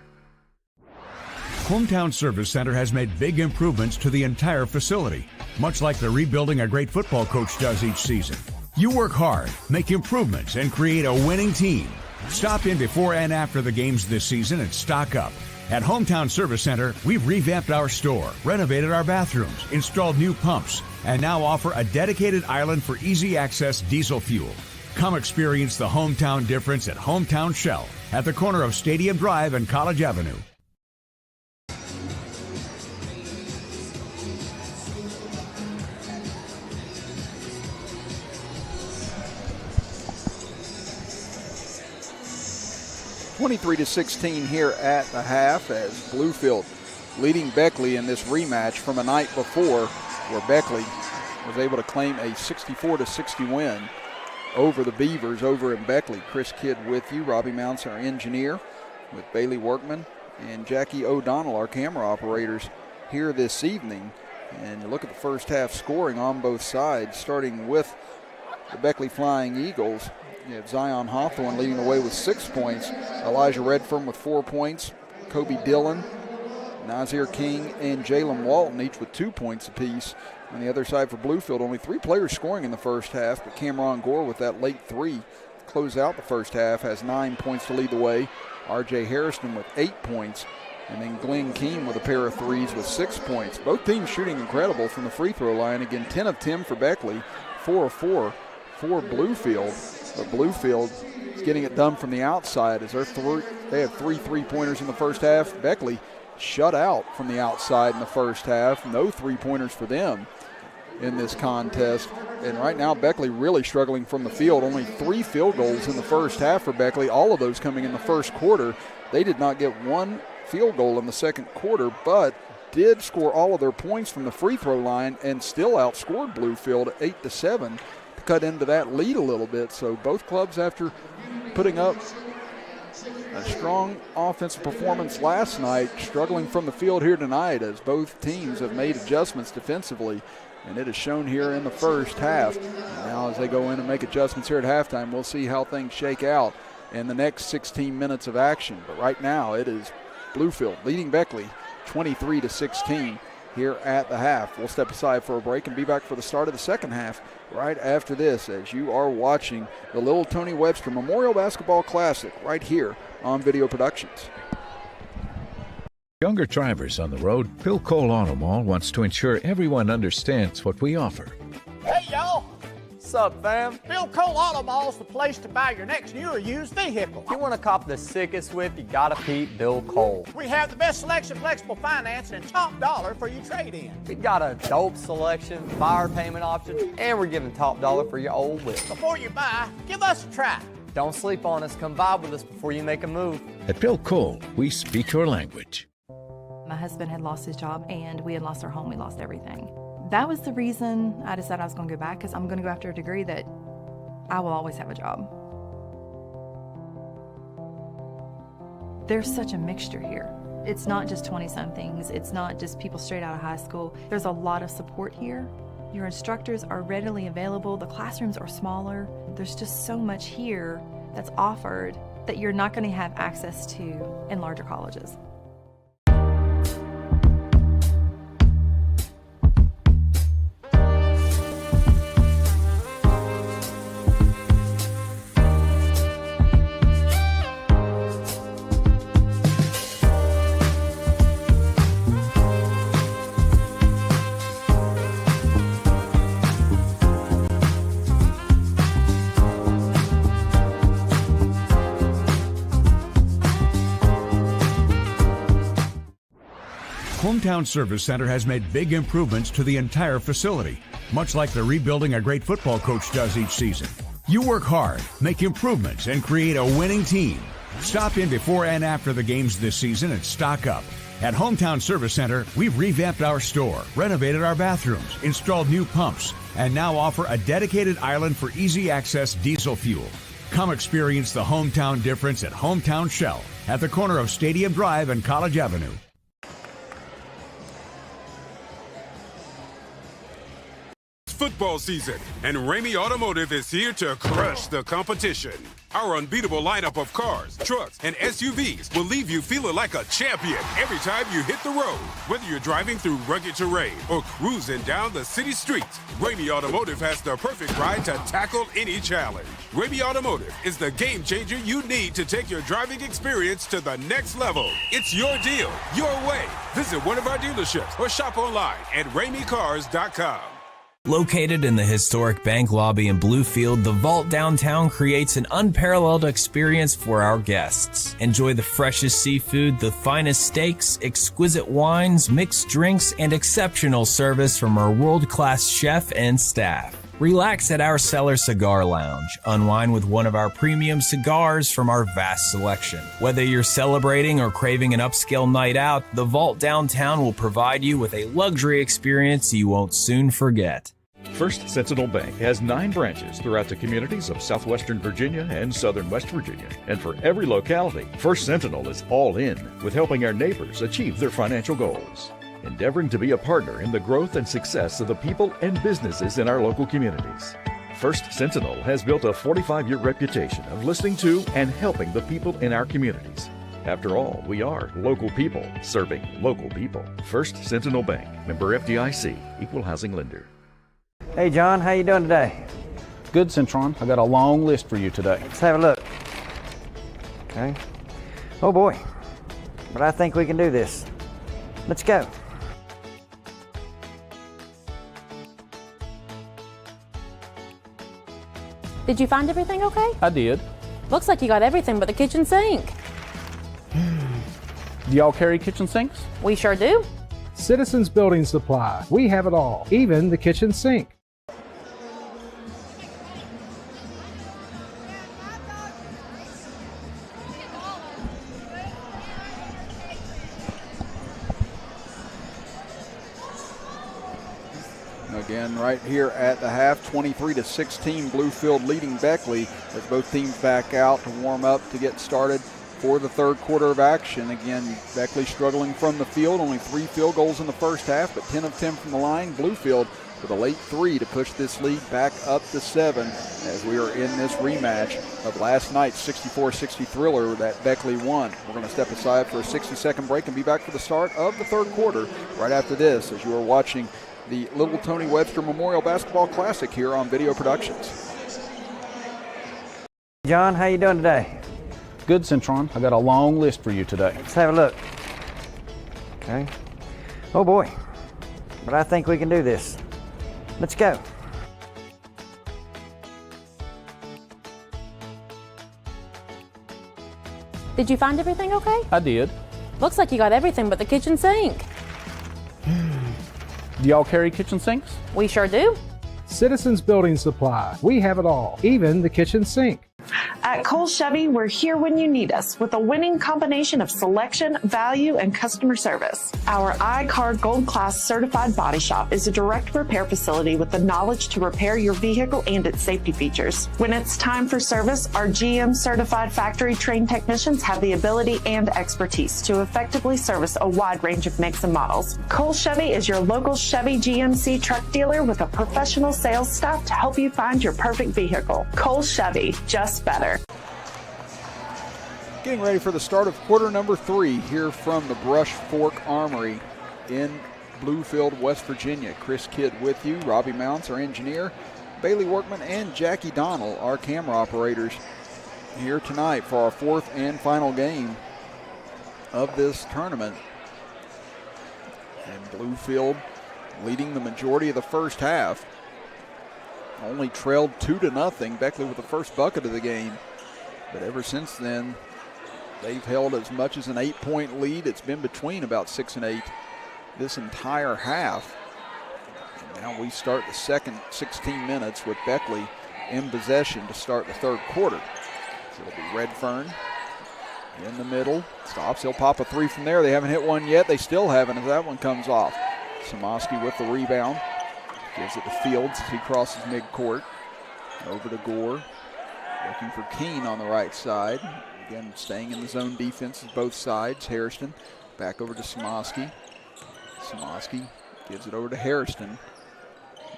Speaker 5: Hometown Service Center has made big improvements to the entire facility, much like the rebuilding a great football coach does each season. You work hard, make improvements, and create a winning team. Stop in before and after the games this season and stock up. At Hometown Service Center, we've revamped our store, renovated our bathrooms, installed new pumps, and now offer a dedicated island for easy access diesel fuel. Come experience the hometown difference at Hometown Shell at the corner of Stadium Drive and College Avenue.
Speaker 1: (23-16) here at the half as Bluefield leading Beckley in this rematch from a night before where Beckley was able to claim a 64-60 win over the Beavers over in Beckley. Chris Kidd with you, Robbie Mounts our engineer, with Bailey Workman and Jackie O'Donnell our camera operators here this evening. And you look at the first half scoring on both sides, starting with the Beckley Flying Eagles. You have Zion Hawthorne leading the way with 6 points, Elijah Redfern with 4 points, Kobe Dillon, Nazir King, and Jalen Walton each with 2 points apiece. On the other side for Bluefield, only 3 players scoring in the first half, but Cameron Gore with that late 3 close out the first half, has 9 points to lead the way. R.J. Harrison with 8 points, and then Glenn Keem with a pair of threes with 6 points. Both teams shooting incredible from the free throw line. Again, 10 of 10 for Beckley, 4 of 4 for Bluefield. But Bluefield is getting it done from the outside as they have 3 3-pointers in the first half. Beckley shut out from the outside in the first half. No 3-pointers for them in this contest. And right now Beckley really struggling from the field. Only 3 field goals in the first half for Beckley, all of those coming in the first quarter. They did not get 1 field goal in the second quarter, but did score all of their points from the free throw line and still outscored Bluefield 8-7. Cut into that lead a little bit. So both clubs, after putting up a strong offensive performance last night, struggling from the field here tonight as both teams have made adjustments defensively, and it is shown here in the first half. And now as they go in and make adjustments here at halftime, we'll see how things shake out in the next 16 minutes of action. But right now it is Bluefield leading Beckley 23-16 here at the half. We'll step aside for a break and be back for the start of the second half right after this, as you are watching the Little Tony Webster Memorial Basketball Classic right here on Video Productions.
Speaker 11: Younger drivers on the road, Bill Cole Auto Mall wants to ensure everyone understands what we offer.
Speaker 12: Hey, y'all. What's up, fam? Bill Cole Auto Mall's the place to buy your next new or used vehicle.
Speaker 13: If you want to cop the sickest whip, you gotta peep Bill Cole.
Speaker 12: We have the best selection, flexible financing, and top dollar for your trade-in.
Speaker 13: We got a dope selection, fire payment options, and we're giving top dollar for your old whip.
Speaker 12: Before you buy, give us a try.
Speaker 13: Don't sleep on us. Come by with us before you make a move.
Speaker 11: At Bill Cole, we speak your language.
Speaker 14: My husband had lost his job, and we had lost our home. We lost everything. That was the reason I decided I was going to go back, because I'm going to go after a degree that I will always have a job. There's such a mixture here. It's not just 20-somethings. It's not just people straight out of high school. There's a lot of support here. Your instructors are readily available. The classrooms are smaller. There's just so much here that's offered that you're not going to have access to in larger colleges.
Speaker 5: Hometown Service Center has made big improvements to the entire facility, much like the rebuilding a great football coach does each season. You work hard, make improvements, and create a winning team. Stop in before and after the games this season and stock up. At Hometown Service Center, we've revamped our store, renovated our bathrooms, installed new pumps, and now offer a dedicated island for easy access diesel fuel. Come experience the hometown difference at Hometown Shell at the corner of Stadium Drive and College Avenue.
Speaker 15: Football season, and Ramey Automotive is here to crush the competition. Our unbeatable lineup of cars, trucks, and SUVs will leave you feeling like a champion every time you hit the road. Whether you're driving through rugged terrain or cruising down the city streets, Ramey Automotive has the perfect ride to tackle any challenge. Ramey Automotive is the game changer you need to take your driving experience to the next level. It's your deal, your way. Visit one of our dealerships or shop online at RameyCars.com.
Speaker 16: Located in the historic bank lobby in Bluefield, the Vault Downtown creates an unparalleled experience for our guests. Enjoy the freshest seafood, the finest steaks, exquisite wines, mixed drinks, and exceptional service from our world-class chef and staff. Relax at our Cellar Cigar Lounge. Unwind with one of our premium cigars from our vast selection. Whether you're celebrating or craving an upscale night out, the Vault Downtown will provide you with a luxury experience you won't soon forget.
Speaker 4: First Sentinel Bank has 9 branches throughout the communities of southwestern Virginia and southern West Virginia. And for every locality, First Sentinel is all in with helping our neighbors achieve their financial goals. Endeavoring to be a partner in the growth and success of the people and businesses in our local communities. First Sentinel has built a 45-year reputation of listening to and helping the people in our communities. After all, we are local people serving local people. First Sentinel Bank, member FDIC, equal housing lender.
Speaker 7: Hey John, how you doing today?
Speaker 8: Good, Centron. I got a long list for you today.
Speaker 7: Let's have a look. Okay. Oh boy, but I think we can do this. Let's go.
Speaker 9: Did you find everything okay?
Speaker 8: I did.
Speaker 9: Looks like you got everything but the kitchen sink.
Speaker 8: Do y'all carry kitchen sinks?
Speaker 9: We sure do.
Speaker 10: Citizens Building Supply. We have it all, even the kitchen sink.
Speaker 1: Again, right here at the half, 23-16, Bluefield leading Beckley as both teams back out to warm up to get started for the third quarter of action. Again, Beckley struggling from the field, only 3 field goals in the first half, but 10 of 10 from the line. Bluefield with a late 3 to push this lead back up to 7 as we are in this rematch of last night's 64-60 thriller that Beckley won. We're going to step aside for a 60-second break and be back for the start of the third quarter right after this as you are watching the Little Tony Webster Memorial Basketball Classic here on Video Productions.
Speaker 7: John, how you doing today?
Speaker 8: Good, Centron. I got a long list for you today.
Speaker 7: Let's have a look. Okay. Oh boy, but I think we can do this. Let's go.
Speaker 9: Did you find everything okay?
Speaker 8: I did.
Speaker 9: Looks like you got everything but the kitchen sink.
Speaker 8: Do y'all carry kitchen sinks?
Speaker 9: We sure do.
Speaker 10: Citizens Building Supply. We have it all, even the kitchen sink.
Speaker 6: At Cole Chevy, we're here when you need us with a winning combination of selection, value, and customer service. Our iCard Gold Class certified body shop is a direct repair facility with the knowledge to repair your vehicle and its safety features. When it's time for service, our GM certified factory trained technicians have the ability and expertise to effectively service a wide range of makes and models. Cole Chevy is your local Chevy GMC truck dealer with a professional sales staff to help you find your perfect vehicle. Cole Chevy, just better.
Speaker 1: Getting ready for the start of quarter number 3 here from the Brush Fork Armory in Bluefield, West Virginia. Chris Kidd with you, Robbie Mounts, our engineer, Bailey Workman, and Jackie Donnell, our camera operators, here tonight for our 4th and final game of this tournament. And Bluefield leading the majority of the first half. Only trailed 2-0. Beckley with the first bucket of the game. But ever since then, they've held as much as an 8-point lead. It's been between about 6 and 8 this entire half. And now we start the second 16 minutes with Beckley in possession to start the third quarter. So it'll be Redfern in the middle. Stops. He'll pop a 3 from there. They haven't hit one yet. They still haven't as that one comes off. Samoski with the rebound. Gives it to Fields as he crosses midcourt. Over to Gore. Looking for Keene on the right side. Again, staying in the zone defenses both sides. Hairston back over to Samoski. Samoski gives it over to Hairston.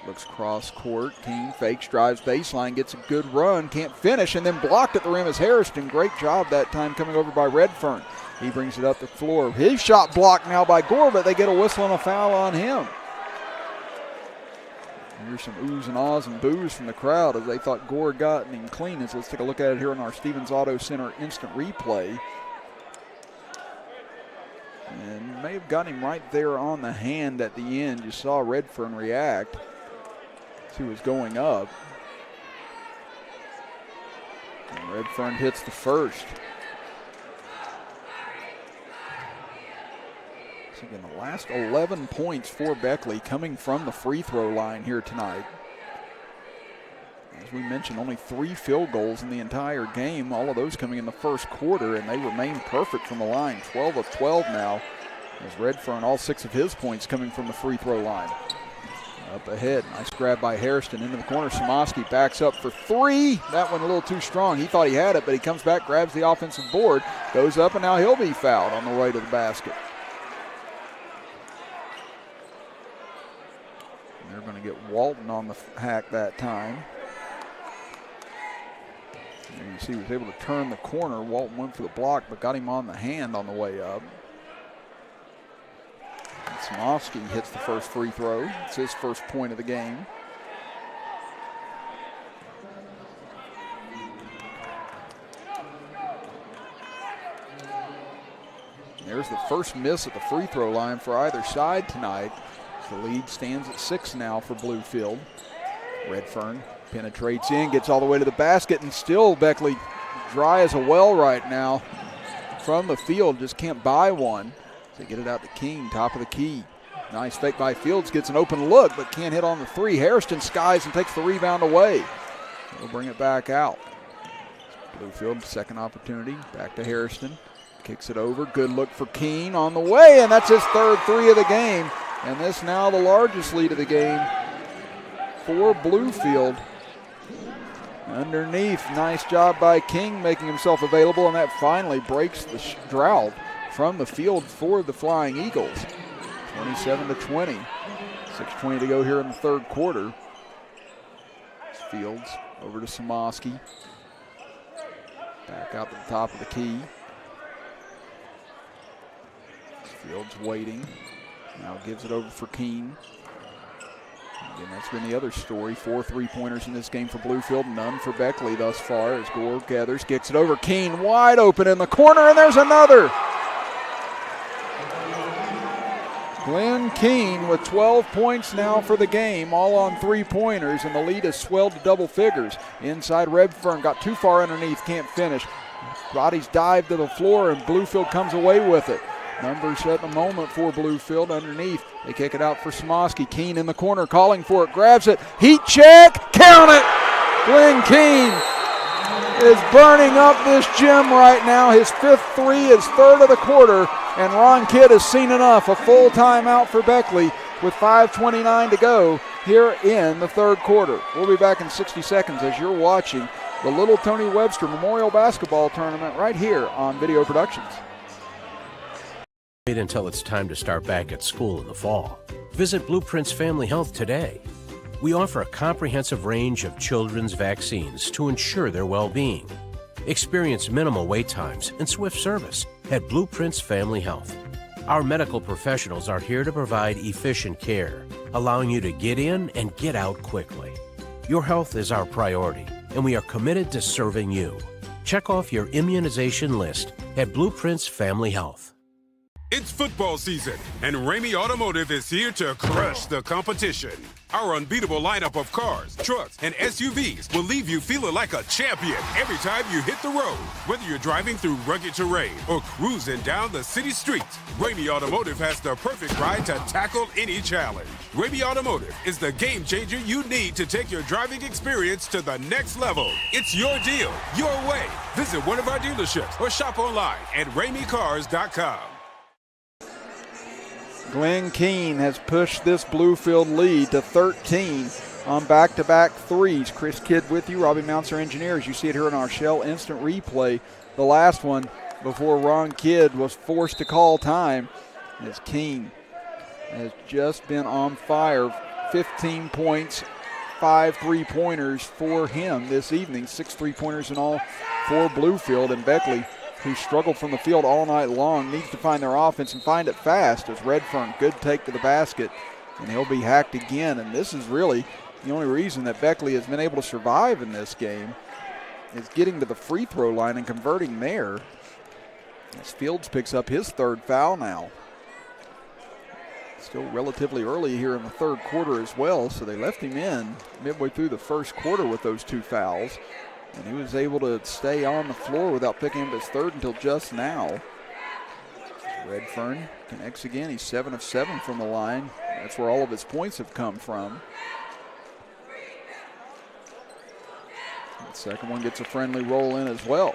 Speaker 1: Looks cross court. Keene fakes, drives baseline, gets a good run, can't finish, and then blocked at the rim as Hairston. Great job that time coming over by Redfern. He brings it up the floor. His shot blocked now by Gore, but they get a whistle and a foul on him. Here's some oohs and ahs and boos from the crowd as they thought Gore gotten him clean. As let's take a look at it here on our Stevens Auto Center instant replay. And may have got him right there on the hand at the end. You saw Redfern react as he was going up. And Redfern hits the first. Again, the last 11 points for Beckley coming from the free throw line here tonight. As we mentioned, only 3 field goals in the entire game, all of those coming in the first quarter, and they remain perfect from the line. 12 of 12 now, as Redfern, all 6 of his points coming from the free throw line. Up ahead, nice grab by Hairston into the corner. Samoski backs up for 3. That one a little too strong. He thought he had it, but he comes back, grabs the offensive board, goes up, and now he'll be fouled on the way to the basket. They're going to get Walton on the hack that time. And you see he was able to turn the corner. Walton went for the block, but got him on the hand on the way up. And Samoski hits the first free throw. It's his first point of the game. There's the first miss at the free throw line for either side tonight. The lead stands at 6 now for Bluefield. Redfern penetrates in, gets all the way to the basket, and still Beckley dry as a well right now from the field. Just can't buy one. They get it out to King, top of the key. Nice fake by Fields, gets an open look, but can't hit on the 3. Hairston skies and takes the rebound away. He'll bring it back out. Bluefield, second opportunity, back to Hairston. Kicks it over, good look for Keene on the way, and that's his third 3 of the game. And this now the largest lead of the game for Bluefield. Underneath, nice job by King making himself available, and that finally breaks the drought from the field for the Flying Eagles. 27-20. 6:20 to go here in the third quarter. Fields over to Samoski. Back out to the top of the key. Fields waiting. Now gives it over for Keene. Again, that's been the other story. 4 3-pointers in this game for Bluefield, none for Beckley thus far as Gore gathers, kicks it over. Keene wide open in the corner, and there's another. Glenn Keene with 12 points now for the game, all on 3-pointers, and the lead has swelled to double figures. Inside Redfern, got too far underneath, can't finish. Bodies dive to the floor, and Bluefield comes away with it. Numbers at the moment for Bluefield underneath. They kick it out for Samoski. Keene in the corner calling for it, grabs it. Heat check, count it! Glenn Keene is burning up this gym right now. His 5th three, his 3rd of the quarter, and Ron Kidd has seen enough. A full timeout for Beckley with 5:29 to go here in the 3rd quarter. We'll be back in 60 seconds as you're watching the Little Tony Webster Memorial Basketball Tournament right here on Video Productions.
Speaker 3: Wait until it's time to start back at school in the fall. Visit Blueprints Family Health today. We offer a comprehensive range of children's vaccines to ensure their well-being. Experience minimal wait times and swift service at Blueprints Family Health. Our medical professionals are here to provide efficient care, allowing you to get in and get out quickly. Your health is our priority, and we are committed to serving you. Check off your immunization list at Blueprints Family Health.
Speaker 15: It's football season, and Ramey Automotive is here to crush the competition. Our unbeatable lineup of cars, trucks, and SUVs will leave you feeling like a champion every time you hit the road. Whether you're driving through rugged terrain or cruising down the city streets, Ramey Automotive has the perfect ride to tackle any challenge. Ramey Automotive is the game changer you need to take your driving experience to the next level. It's your deal, your way. Visit one of our dealerships or shop online at RameyCars.com.
Speaker 1: Glenn Keene has pushed this Bluefield lead to 13 on back-to-back threes. Chris Kidd with you, Robbie Mounts, our engineer, as you see it here in our Shell Instant Replay. The last one before Ron Kidd was forced to call time, as Keene has just been on fire. 15 points, 5 3-pointers for him this evening. 6 3-pointers in all for Bluefield, and Beckley, who struggled from the field all night long, needs to find their offense and find it fast as Redfern, good take to the basket, and he'll be hacked again. And this is really the only reason that Beckley has been able to survive in this game, is getting to the free throw line and converting there. As Fields picks up his 3rd foul now. Still relatively early here in the 3rd quarter as well, so they left him in midway through the 1st quarter with those 2 fouls. And he was able to stay on the floor without picking up his 3rd until just now. Redfern connects again. He's 7 of 7 from the line. That's where all of his points have come from. The second one gets a friendly roll in as well.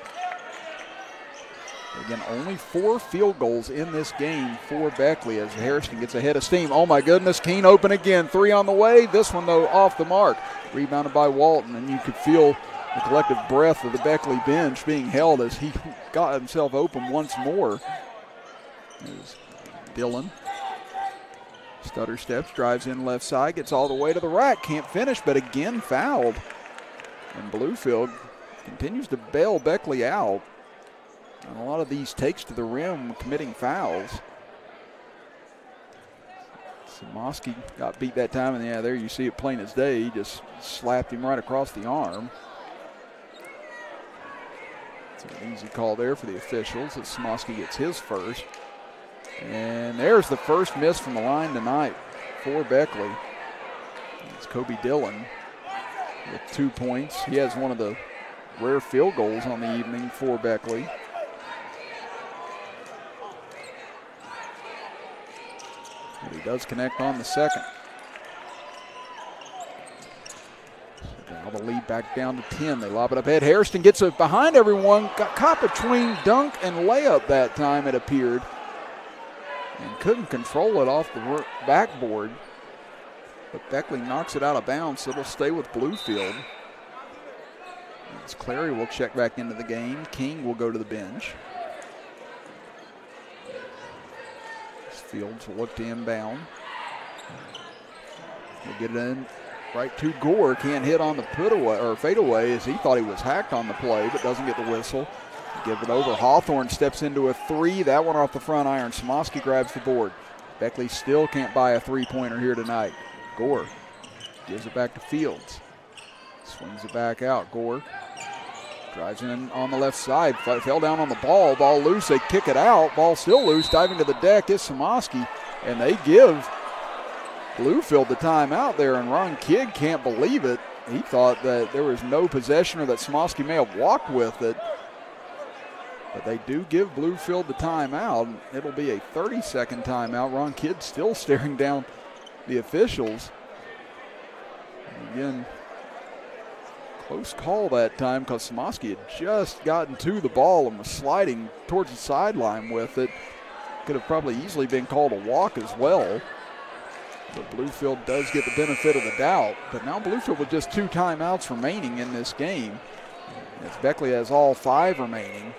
Speaker 1: Again, only 4 field goals in this game for Beckley as Harrison gets ahead of steam. Oh my goodness, Keene open again. 3 on the way. This one though off the mark. Rebounded by Walton, and you could feel the collective breath of the Beckley bench being held as he got himself open once more. There's Dillon. Stutter steps, drives in left side, gets all the way to the rack, can't finish, but again fouled. And Bluefield continues to bail Beckley out. And a lot of these takes to the rim, committing fouls. Samoski got beat that time, and yeah, there you see it plain as day. He just slapped him right across the arm. It's an easy call there for the officials as Samoski gets his first. And there's the first miss from the line tonight for Beckley. It's Kobe Dillon with 2 points. He has one of the rare field goals on the evening for Beckley. But he does connect on the second. Now the lead back down to 10. They lob it up ahead. Hairston gets it behind everyone. Got caught between dunk and layup that time, it appeared. And couldn't control it off the backboard. But Beckley knocks it out of bounds, so it'll stay with Bluefield. As Clary will check back into the game. King will go to the bench. Fields will look to inbound. He'll get it in right to Gore. Can't hit on the put-away or fadeaway as he thought he was hacked on the play, but doesn't get the whistle. Give it over. Hawthorne steps into a 3. That one off the front iron. Samoski grabs the board. Beckley still can't buy a 3-pointer here tonight. Gore gives it back to Fields. Swings it back out. Gore drives in on the left side. Fell down on the ball. Ball loose. They kick it out. Ball still loose. Diving to the deck is Samoski. And they give Bluefield the timeout there. And Ron Kidd can't believe it. He thought that there was no possession or that Samoski may have walked with it. But they do give Bluefield the timeout. It'll be a 30-second timeout. Ron Kidd still staring down the officials. And again, Close call that time because Smoski had just gotten to the ball and was sliding towards the sideline with it. Could have probably easily been called a walk as well. But Bluefield does get the benefit of the doubt. But now Bluefield with just 2 timeouts remaining in this game, as Beckley has all 5 remaining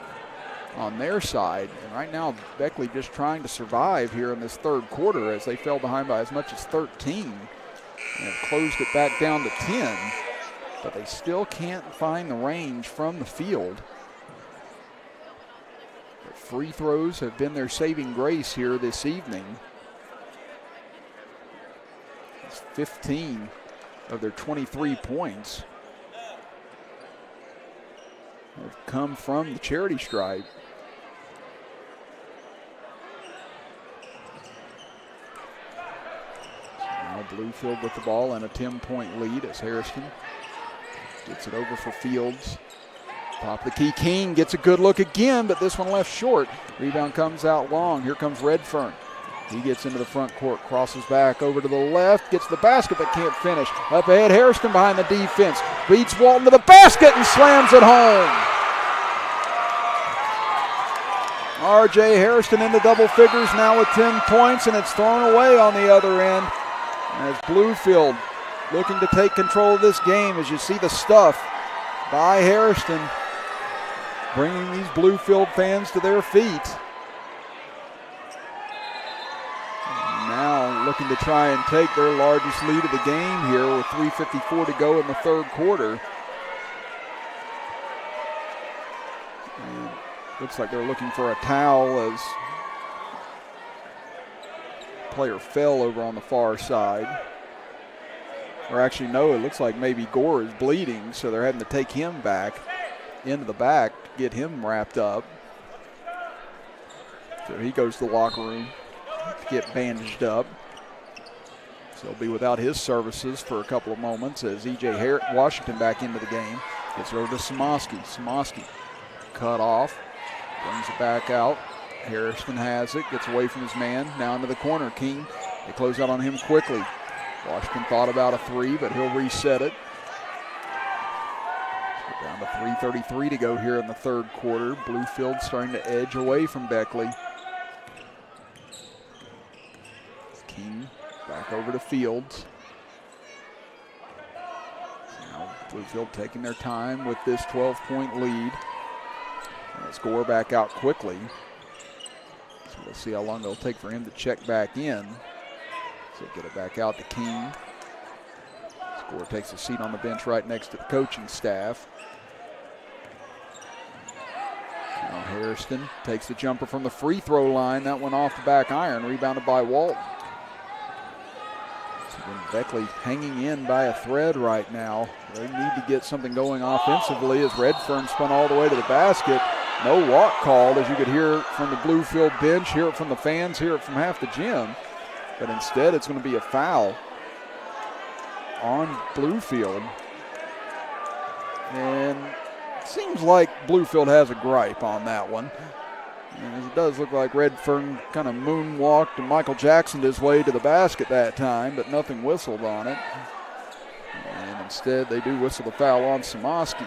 Speaker 1: on their side. And right now Beckley just trying to survive here in this third quarter as they fell behind by as much as 13 and have closed it back down to 10. But they still can't find the range from the field. But free throws have been their saving grace here this evening. It's 15 of their 23 points have come from the charity stripe. Now Bluefield with the ball and a 10-point lead as Harrison gets it over for Fields. Top of the key, King gets a good look again, but this one left short. Rebound comes out long. Here comes Redfern. He gets into the front court, crosses back over to the left, gets the basket but can't finish. Up ahead, Harrison behind the defense. Beats Walton to the basket and slams it home. R.J. Harrison into double figures now with 10 points, and it's thrown away on the other end. As Bluefield looking to take control of this game, as you see the stuff by Harrison, bringing these Bluefield fans to their feet. And now looking to try and take their largest lead of the game here with 3:54 to go in the third quarter. And looks like they're looking for a towel as player fell over on the far side. Or actually, no, it looks like maybe Gore is bleeding, so they're having to take him back into the back to get him wrapped up. So he goes to the locker room to get bandaged up. So he'll be without his services for a couple of moments as E.J. Washington back into the game. Gets it over to Smoski. Smoski cut off, brings it back out. Harrison has it, gets away from his man, now into the corner. King, they close out on him quickly. Washington thought about a 3, but he'll reset it. So down to 3:33 to go here in the third quarter. Bluefield starting to edge away from Beckley. King back over to Fields. Now Bluefield taking their time with this 12-point lead. Let's Gore back out quickly. So we'll see how long it'll take for him to check back in. So get it back out to King. Gore takes a seat on the bench right next to the coaching staff. Now Harrison takes the jumper from the free throw line. That one off the back iron, rebounded by Walton. So then Beckley hanging in by a thread right now. They need to get something going offensively as Redfern spun all the way to the basket. No walk called, as you could hear from the Bluefield bench, hear it from the fans, hear it from half the gym. But instead, it's going to be a foul on Bluefield. And it seems like Bluefield has a gripe on that one. And it does look like Redfern kind of moonwalked and Michael Jacksoned his way to the basket that time, but nothing whistled on it. And instead, they do whistle the foul on Smoski.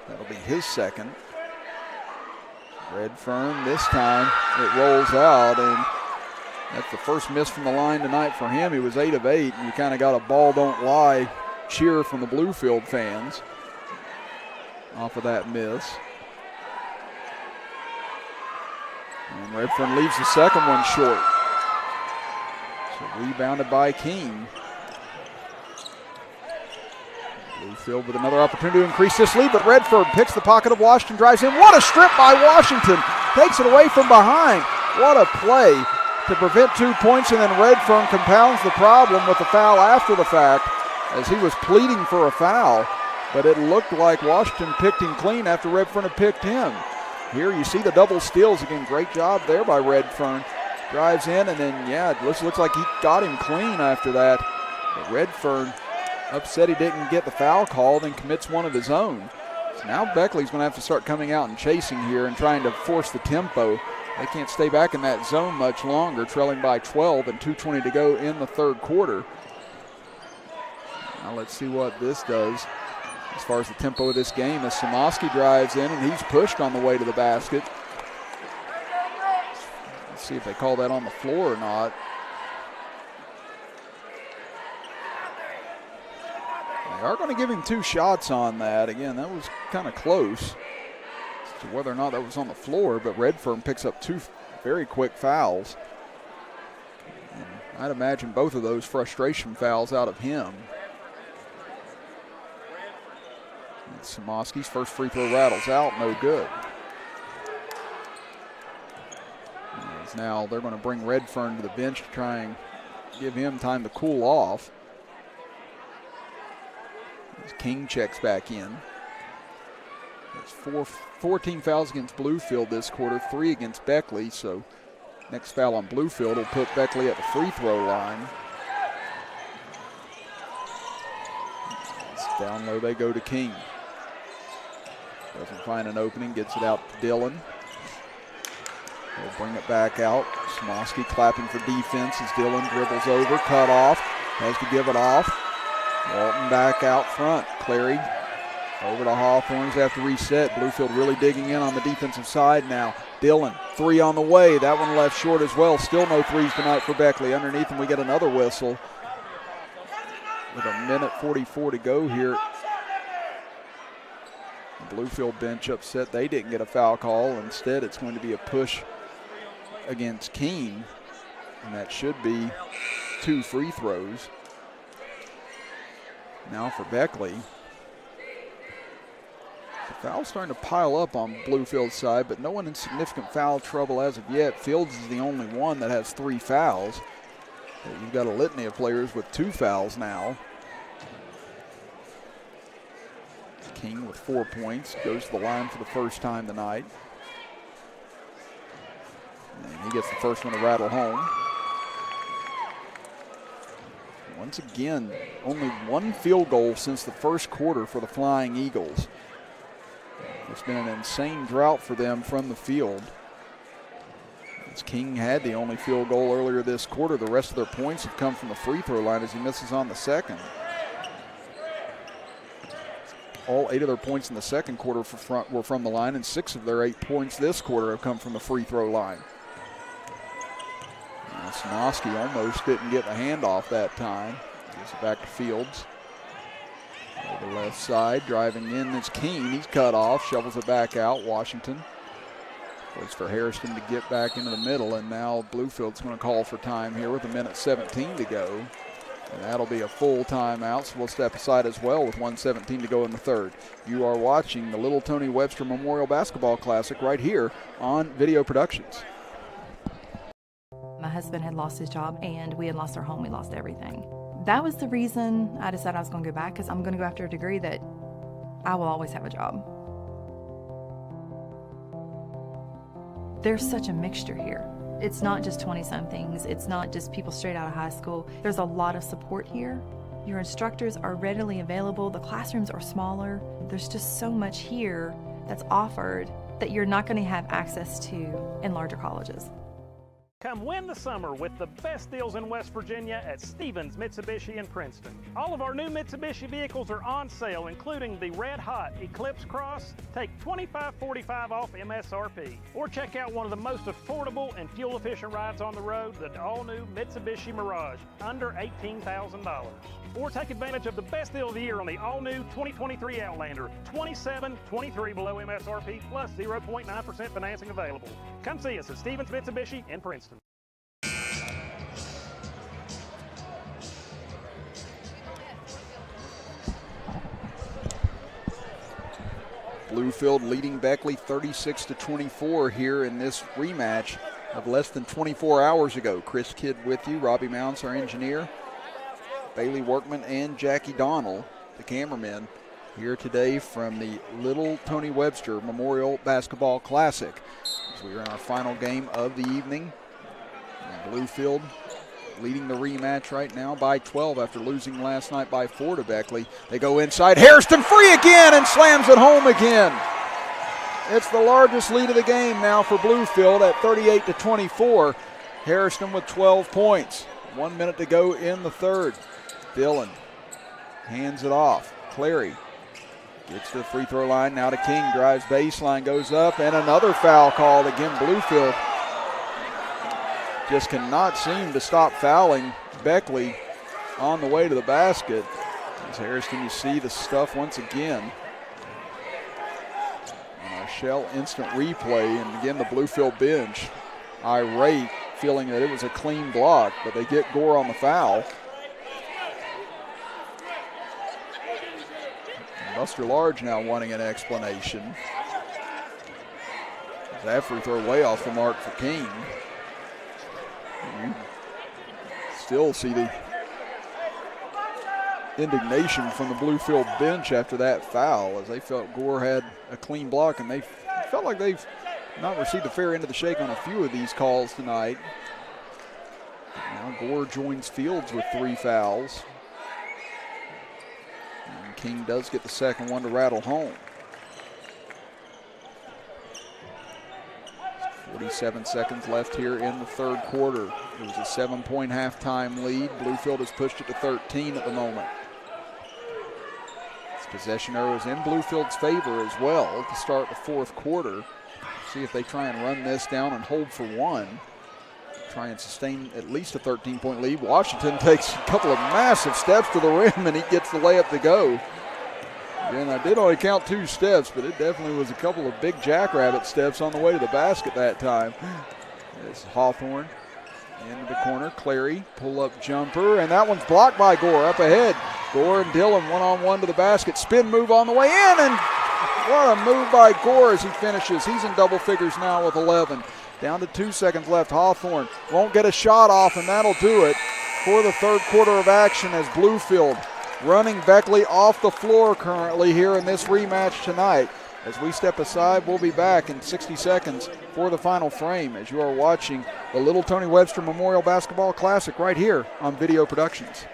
Speaker 1: That'll be his second. Redfern, this time, it rolls out, and that's the first miss from the line tonight for him. He was 8 of 8, and you kind of got a ball don't lie cheer from the Bluefield fans off of that miss. And Redfern leaves the second one short. So rebounded by King. Bluefield with another opportunity to increase this lead, but Redfern picks the pocket of Washington, drives in. What a strip by Washington. Takes it away from behind. What a play to prevent 2 points, and then Redfern compounds the problem with the foul after the fact as he was pleading for a foul, but it looked like Washington picked him clean after Redfern had picked him. Here you see the double steals again. Great job there by Redfern. Drives in, and then, yeah, it looks like he got him clean after that. But Redfern, upset he didn't get the foul called, and commits one of his own. So now Beckley's going to have to start coming out and chasing here and trying to force the tempo. They can't stay back in that zone much longer, trailing by 12 and 2:20 to go in the third quarter. Now let's see what this does as far as the tempo of this game as Samoski drives in and he's pushed on the way to the basket. Let's see if they call that on the floor or not. They are going to give him 2 shots on that. Again, that was kind of close as to whether or not that was on the floor, but Redfern picks up 2 very quick fouls. And I'd imagine both of those frustration fouls out of him. Samoski's first free throw rattles out, no good. As now they're going to bring Redfern to the bench to try and give him time to cool off. As King checks back in. It's 14 fouls against Bluefield this quarter, 3 against Beckley, so next foul on Bluefield will put Beckley at the free throw line. It's down low they go to King. Doesn't find an opening, gets it out to Dillon. He'll bring it back out. Samoski clapping for defense as Dillon dribbles over, cut off, has to give it off. Walton back out front. Clary over to Hawthorns after reset. Bluefield really digging in on the defensive side now. Dillon, 3 on the way. That one left short as well. Still no threes tonight for Beckley. Underneath him we get another whistle. With a minute 44 to go here. Bluefield bench upset they didn't get a foul call. Instead, it's going to be a push against Keene, and that should be 2 free throws. Now for Beckley. The foul's starting to pile up on Bluefield's side, but no one in significant foul trouble as of yet. Fields is the only one that has 3 fouls. But you've got a litany of players with 2 fouls now. King with 4 points, goes to the line for the first time tonight. And he gets the first one to rattle home. Once again, only 1 field goal since the first quarter for the Flying Eagles. It's been an insane drought for them from the field. As King had the only field goal earlier this quarter, the rest of their points have come from the free throw line as he misses on the second. All 8 of their points in the second quarter were from the line, and 6 of their 8 points this quarter have come from the free throw line. Samoski almost didn't get the handoff that time. Gives it back to Fields. Over the left side, driving in is Keene. He's cut off, shovels it back out. Washington waits for Harrison to get back into the middle, and now Bluefield's going to call for time here with 1:17 to go. And that'll be a full timeout, so we'll step aside as well with 1:17 to go in the third. You are watching the Little Tony Webster Memorial Basketball Classic right here on Video Productions.
Speaker 14: My husband had lost his job, and we had lost our home. We lost everything. That was the reason I decided I was going to go back, because I'm going to go after a degree that I will always have a job. There's such a mixture here. It's not just 20-somethings. It's not just people straight out of high school. There's a lot of support here. Your instructors are readily available. The classrooms are smaller. There's just so much here that's offered that you're not going to have access to in larger colleges.
Speaker 2: Come win the summer with the best deals in West Virginia at Stevens Mitsubishi in Princeton. All of our new Mitsubishi vehicles are on sale, including the red hot Eclipse Cross. Take $25.45 off MSRP. Or check out one of the most affordable and fuel-efficient rides on the road, the all-new Mitsubishi Mirage, under $18,000. Or take advantage of the best deal of the year on the all-new 2023 Outlander, $27.23 below MSRP, plus 0.9% financing available. Come see us at Stevens Mitsubishi in Princeton.
Speaker 1: Bluefield leading Beckley 36-24 here in this rematch of less than 24 hours ago. Chris Kidd with you, Robbie Mounts, our engineer, Bailey Workman, and Jackie Donnell, the cameramen, here today from the Little Tony Webster Memorial Basketball Classic. So we're in our final game of the evening. And Bluefield leading the rematch right now by 12 after losing last night by 4 to Beckley. They go inside. Hairston free again and slams it home again. It's the largest lead of the game now for Bluefield at 38-24. Hairston with 12 points. 1 minute to go in the third. Dillon hands it off. Clary gets to the free throw line, now to King, drives baseline, goes up, and another foul called. Again, Bluefield just cannot seem to stop fouling Beckley on the way to the basket. As Harrison, you see the stuff once again. On our Shell instant replay, and again the Bluefield bench irate, feeling that it was a clean block, but they get Gore on the foul. Buster Large now wanting an explanation. That free throw way off the mark for King. You still see the indignation from the Bluefield bench after that foul, as they felt Gore had a clean block, and they felt like they've not received the fair end of the shake on a few of these calls tonight. Now Gore joins Fields with 3 fouls. And King does get the second one to rattle home. 47 seconds left here in the third quarter. It was a 7-point halftime lead. Bluefield has pushed it to 13 at the moment. This possession arrow is in Bluefield's favor as well to start the fourth quarter. See if they try and run this down and hold for one. Try and sustain at least a 13-point lead. Washington takes a couple of massive steps to the rim, and he gets the layup to go. And I did only count 2 steps, but it definitely was a couple of big jackrabbit steps on the way to the basket that time. It's Hawthorne into the corner. Clary, pull-up jumper, and that one's blocked by Gore up ahead. Gore and Dillon one-on-one to the basket. Spin move on the way in, and what a move by Gore as he finishes. He's in double figures now with 11. Down to 2 seconds left. Hawthorne won't get a shot off, and that'll do it for the third quarter of action as Bluefield running Beckley off the floor currently here in this rematch tonight. As we step aside, we'll be back in 60 seconds for the final frame as you are watching the Little Tony Webster Memorial Basketball Classic right here on Video Productions.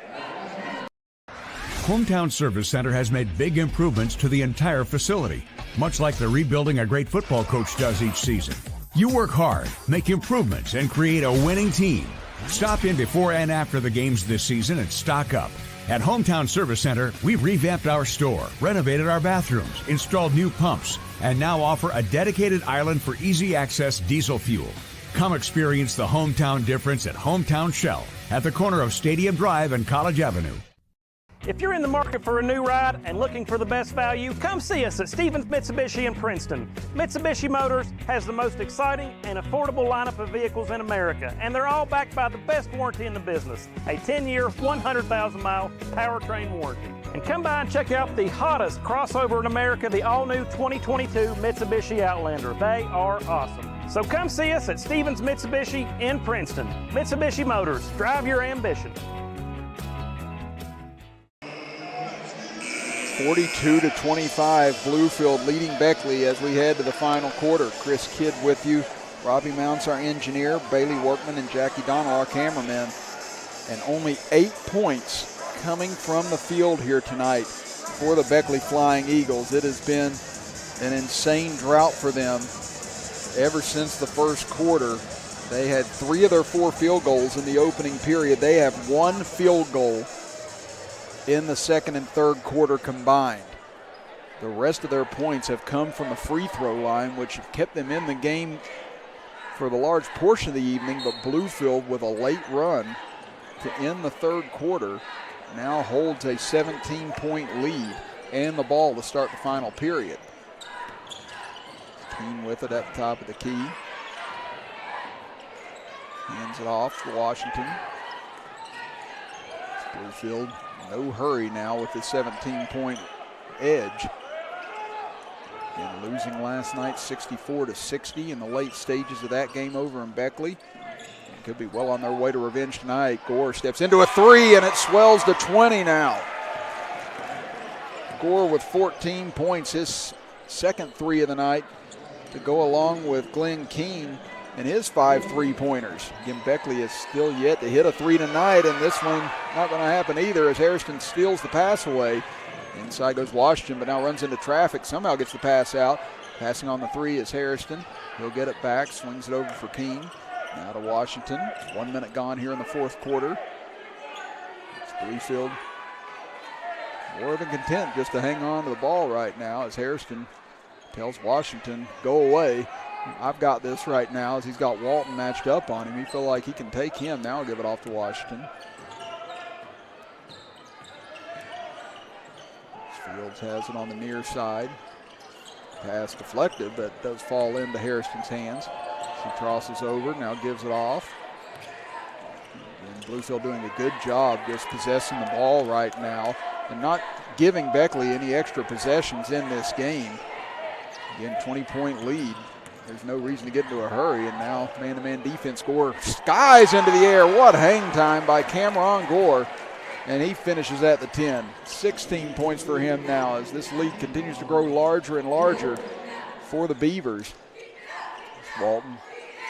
Speaker 5: Hometown Service Center has made big improvements to the entire facility, much like the rebuilding a great football coach does each season. You work hard, make improvements, and create a winning team. Stop in before and after the games this season and stock up. At Hometown Service Center, we've revamped our store, renovated our bathrooms, installed new pumps, and now offer a dedicated island for easy access diesel fuel. Come experience the hometown difference at Hometown Shell at the corner of Stadium Drive and College Avenue.
Speaker 2: If you're in the market for a new ride and looking for the best value, come see us at Stevens Mitsubishi in Princeton. Mitsubishi Motors has the most exciting and affordable lineup of vehicles in America, and they're all backed by the best warranty in the business, a 10-year, 100,000-mile powertrain warranty. And come by and check out the hottest crossover in America, the all-new 2022 Mitsubishi Outlander. They are awesome. So come see us at Stevens Mitsubishi in Princeton. Mitsubishi Motors, drive your ambition.
Speaker 1: 42-25, Bluefield leading Beckley as we head to the final quarter. Chris Kidd with you, Robbie Mounts, our engineer, Bailey Workman and Jackie Donnell, our cameraman. And only 8 points coming from the field here tonight for the Beckley Flying Eagles. It has been an insane drought for them ever since the first quarter. They had 3 of their 4 field goals in the opening period. They have 1 field goal in the second and third quarter combined. The rest of their points have come from the free throw line, which have kept them in the game for the large portion of the evening, but Bluefield, with a late run to end the third quarter, now holds a 17-point lead and the ball to start the final period. Keene with it at the top of the key. Hands it off to Washington. Bluefield, no hurry now with the 17-point edge. And losing last night 64-60 in the late stages of that game over in Beckley. And could be well on their way to revenge tonight. Gore steps into a 3 and it swells to 20 now. Gore with 14 points, his second 3 of the night, to go along with Glenn Keene and his 5 3-pointers. Again, Beckley is still yet to hit a 3 tonight, and this one not going to happen either as Hairston steals the pass away. Inside goes Washington, but now runs into traffic. Somehow gets the pass out. Passing on the 3 is Hairston. He'll get it back, swings it over for Keene. Now to Washington. 1 minute gone here in the fourth quarter. It's Bluefield more than content just to hang on to the ball right now as Hairston tells Washington, go away. I've got this right now as he's got Walton matched up on him. He feels like he can take him. Now give it off to Washington. Fields has it on the near side. Pass deflected, but does fall into Hairston's hands. He crosses over, now gives it off. And Bluefield doing a good job just possessing the ball right now and not giving Beckley any extra possessions in this game. Again, 20-point lead. There's no reason to get into a hurry, and now man-to-man defense. Gore skies into the air. What hang time by Cameron Gore, and he finishes at the 10. 16 points for him now as this lead continues to grow larger and larger for the Beavers. Walton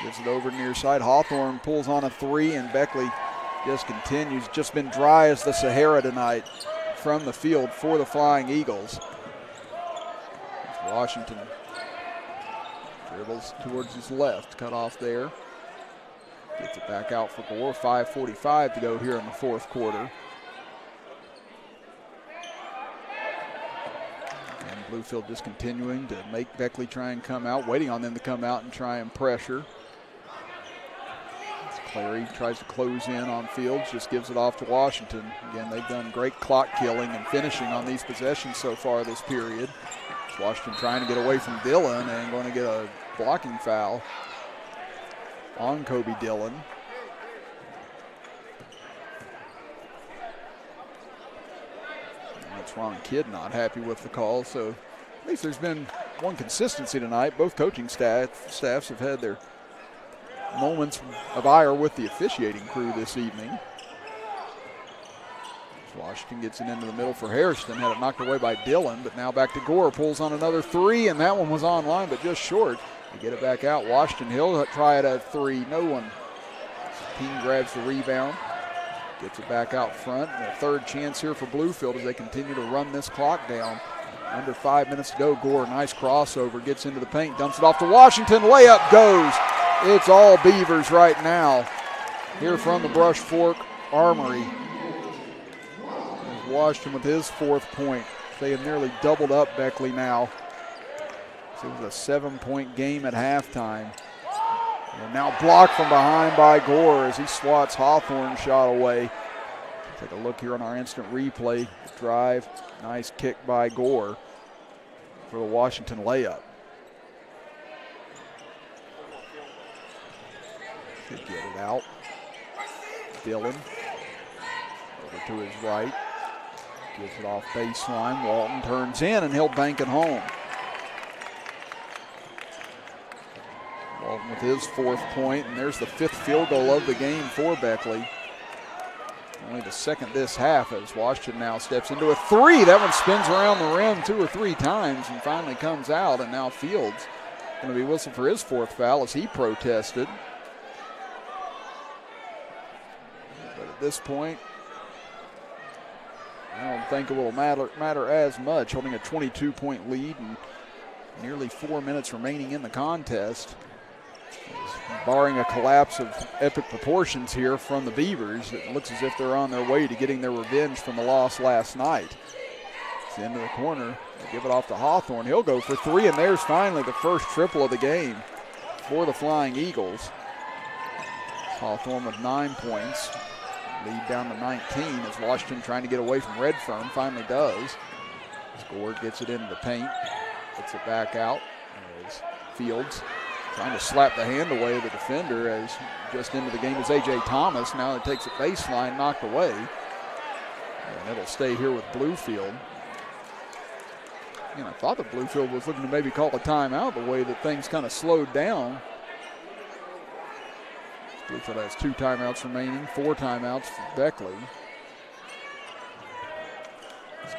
Speaker 1: gives it over near side. Hawthorne pulls on a three, and Beckley just continues. Just been dry as the Sahara tonight from the field for the Flying Eagles. Washington dribbles towards his left, cut off there. Gets it back out for Gore. 5:45 to go here in the fourth quarter. And Bluefield just continuing to make Beckley try and come out, waiting on them to come out and try and pressure. Clary tries to close in on Fields, just gives it off to Washington. Again, they've done great clock killing and finishing on these possessions so far this period. Washington trying to get away from Dillon and going to get a blocking foul on Kobe Dillon. That's Ron Kidd not happy with the call, so at least there's been one consistency tonight. Both coaching staffs have had their moments of ire with the officiating crew this evening. Washington gets it into the middle for Hairston. Had it knocked away by Dillon, but now back to Gore. Pulls on another three, and that one was on line, but just short. They get it back out. Washington, he'll try it at three. No one. Team grabs the rebound. Gets it back out front. And a third chance here for Bluefield as they continue to run this clock down. Under 5 minutes to go. Gore, nice crossover. Gets into the paint. Dumps it off to Washington. Layup goes. It's all Beavers right now. Here from the Brush Fork Armory. Washington with his fourth point. They have nearly doubled up Beckley now. So it was a 7-point game at halftime. And now blocked from behind by Gore as he swats Hawthorne's shot away. Take a look here on our instant replay. Drive, nice kick by Gore for the Washington layup. They get it out. Dillon over to his right. Gives it off baseline. Walton turns in, and he'll bank it home. Walton with his fourth point, and there's the fifth field goal of the game for Beckley. Only the second this half as Washington now steps into a three. That one spins around the rim 2 or 3 times and finally comes out, and now Fields going to be whistled for his fourth foul as he protested. But at this point, I don't think it will matter as much, holding a 22-point lead and nearly 4 minutes remaining in the contest. Barring a collapse of epic proportions here from the Beavers, it looks as if they're on their way to getting their revenge from the loss last night. It's into the corner. They give it off to Hawthorne. He'll go for three, and there's finally the first triple of the game for the Flying Eagles. Hawthorne with 9 points. Lead down to 19 as Washington trying to get away from Redfern. Finally does. Gore gets it into the paint. Gets it back out as Fields trying to slap the hand away of the defender as just into the game is A.J. Thomas. Now it takes it baseline, knocked away. And it'll stay here with Bluefield. And I thought that Bluefield was looking to maybe call a timeout the way that things kind of slowed down. Bluefield has 2 timeouts remaining, 4 timeouts for Beckley.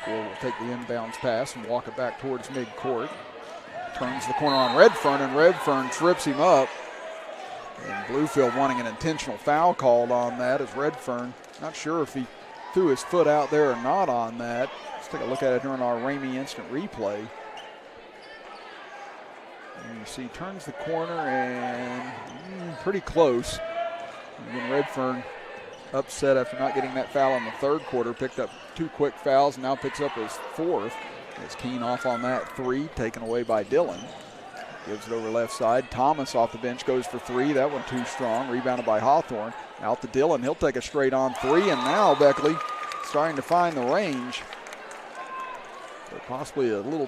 Speaker 1: Gore will take the inbounds pass and walk it back towards midcourt. Turns the corner on Redfern, and Redfern trips him up. And Bluefield wanting an intentional foul called on that as Redfern, not sure if he threw his foot out there or not on that. Let's take a look at it here on our Ramey instant replay. And you see, turns the corner and pretty close. And Redfern upset after not getting that foul in the third quarter. Picked up 2 quick fouls, and now picks up his 4th. It's Keene off on that 3, taken away by Dillon. Gives it over left side. Thomas off the bench goes for 3. That one too strong. Rebounded by Hawthorne. Out to Dillon. He'll take a straight on 3, and now Beckley starting to find the range. But possibly a little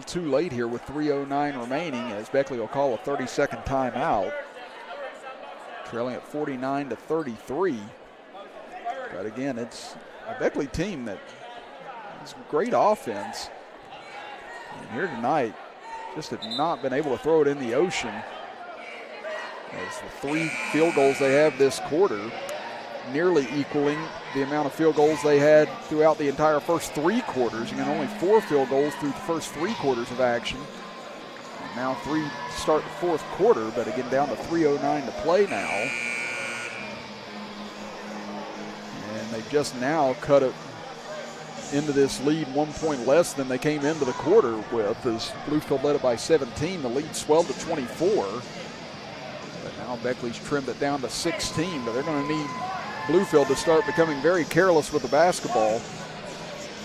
Speaker 1: too late here with 3:09 remaining, as Beckley will call a 30-second timeout. Trailing at 49-33. But again, it's a Beckley team that has great offense. And here tonight, just have not been able to throw it in the ocean. As the 3 field goals they have this quarter, nearly equaling the amount of field goals they had throughout the entire first 3 quarters. Again, only 4 field goals through the first 3 quarters of action. And now 3 to start the 4th quarter, but again down to 3:09 to play now. And they've just now cut it into this lead 1 point less than they came into the quarter with, as Bluefield led it by 17. The lead swelled to 24. But now Beckley's trimmed it down to 16, but they're going to need Bluefield to start becoming very careless with the basketball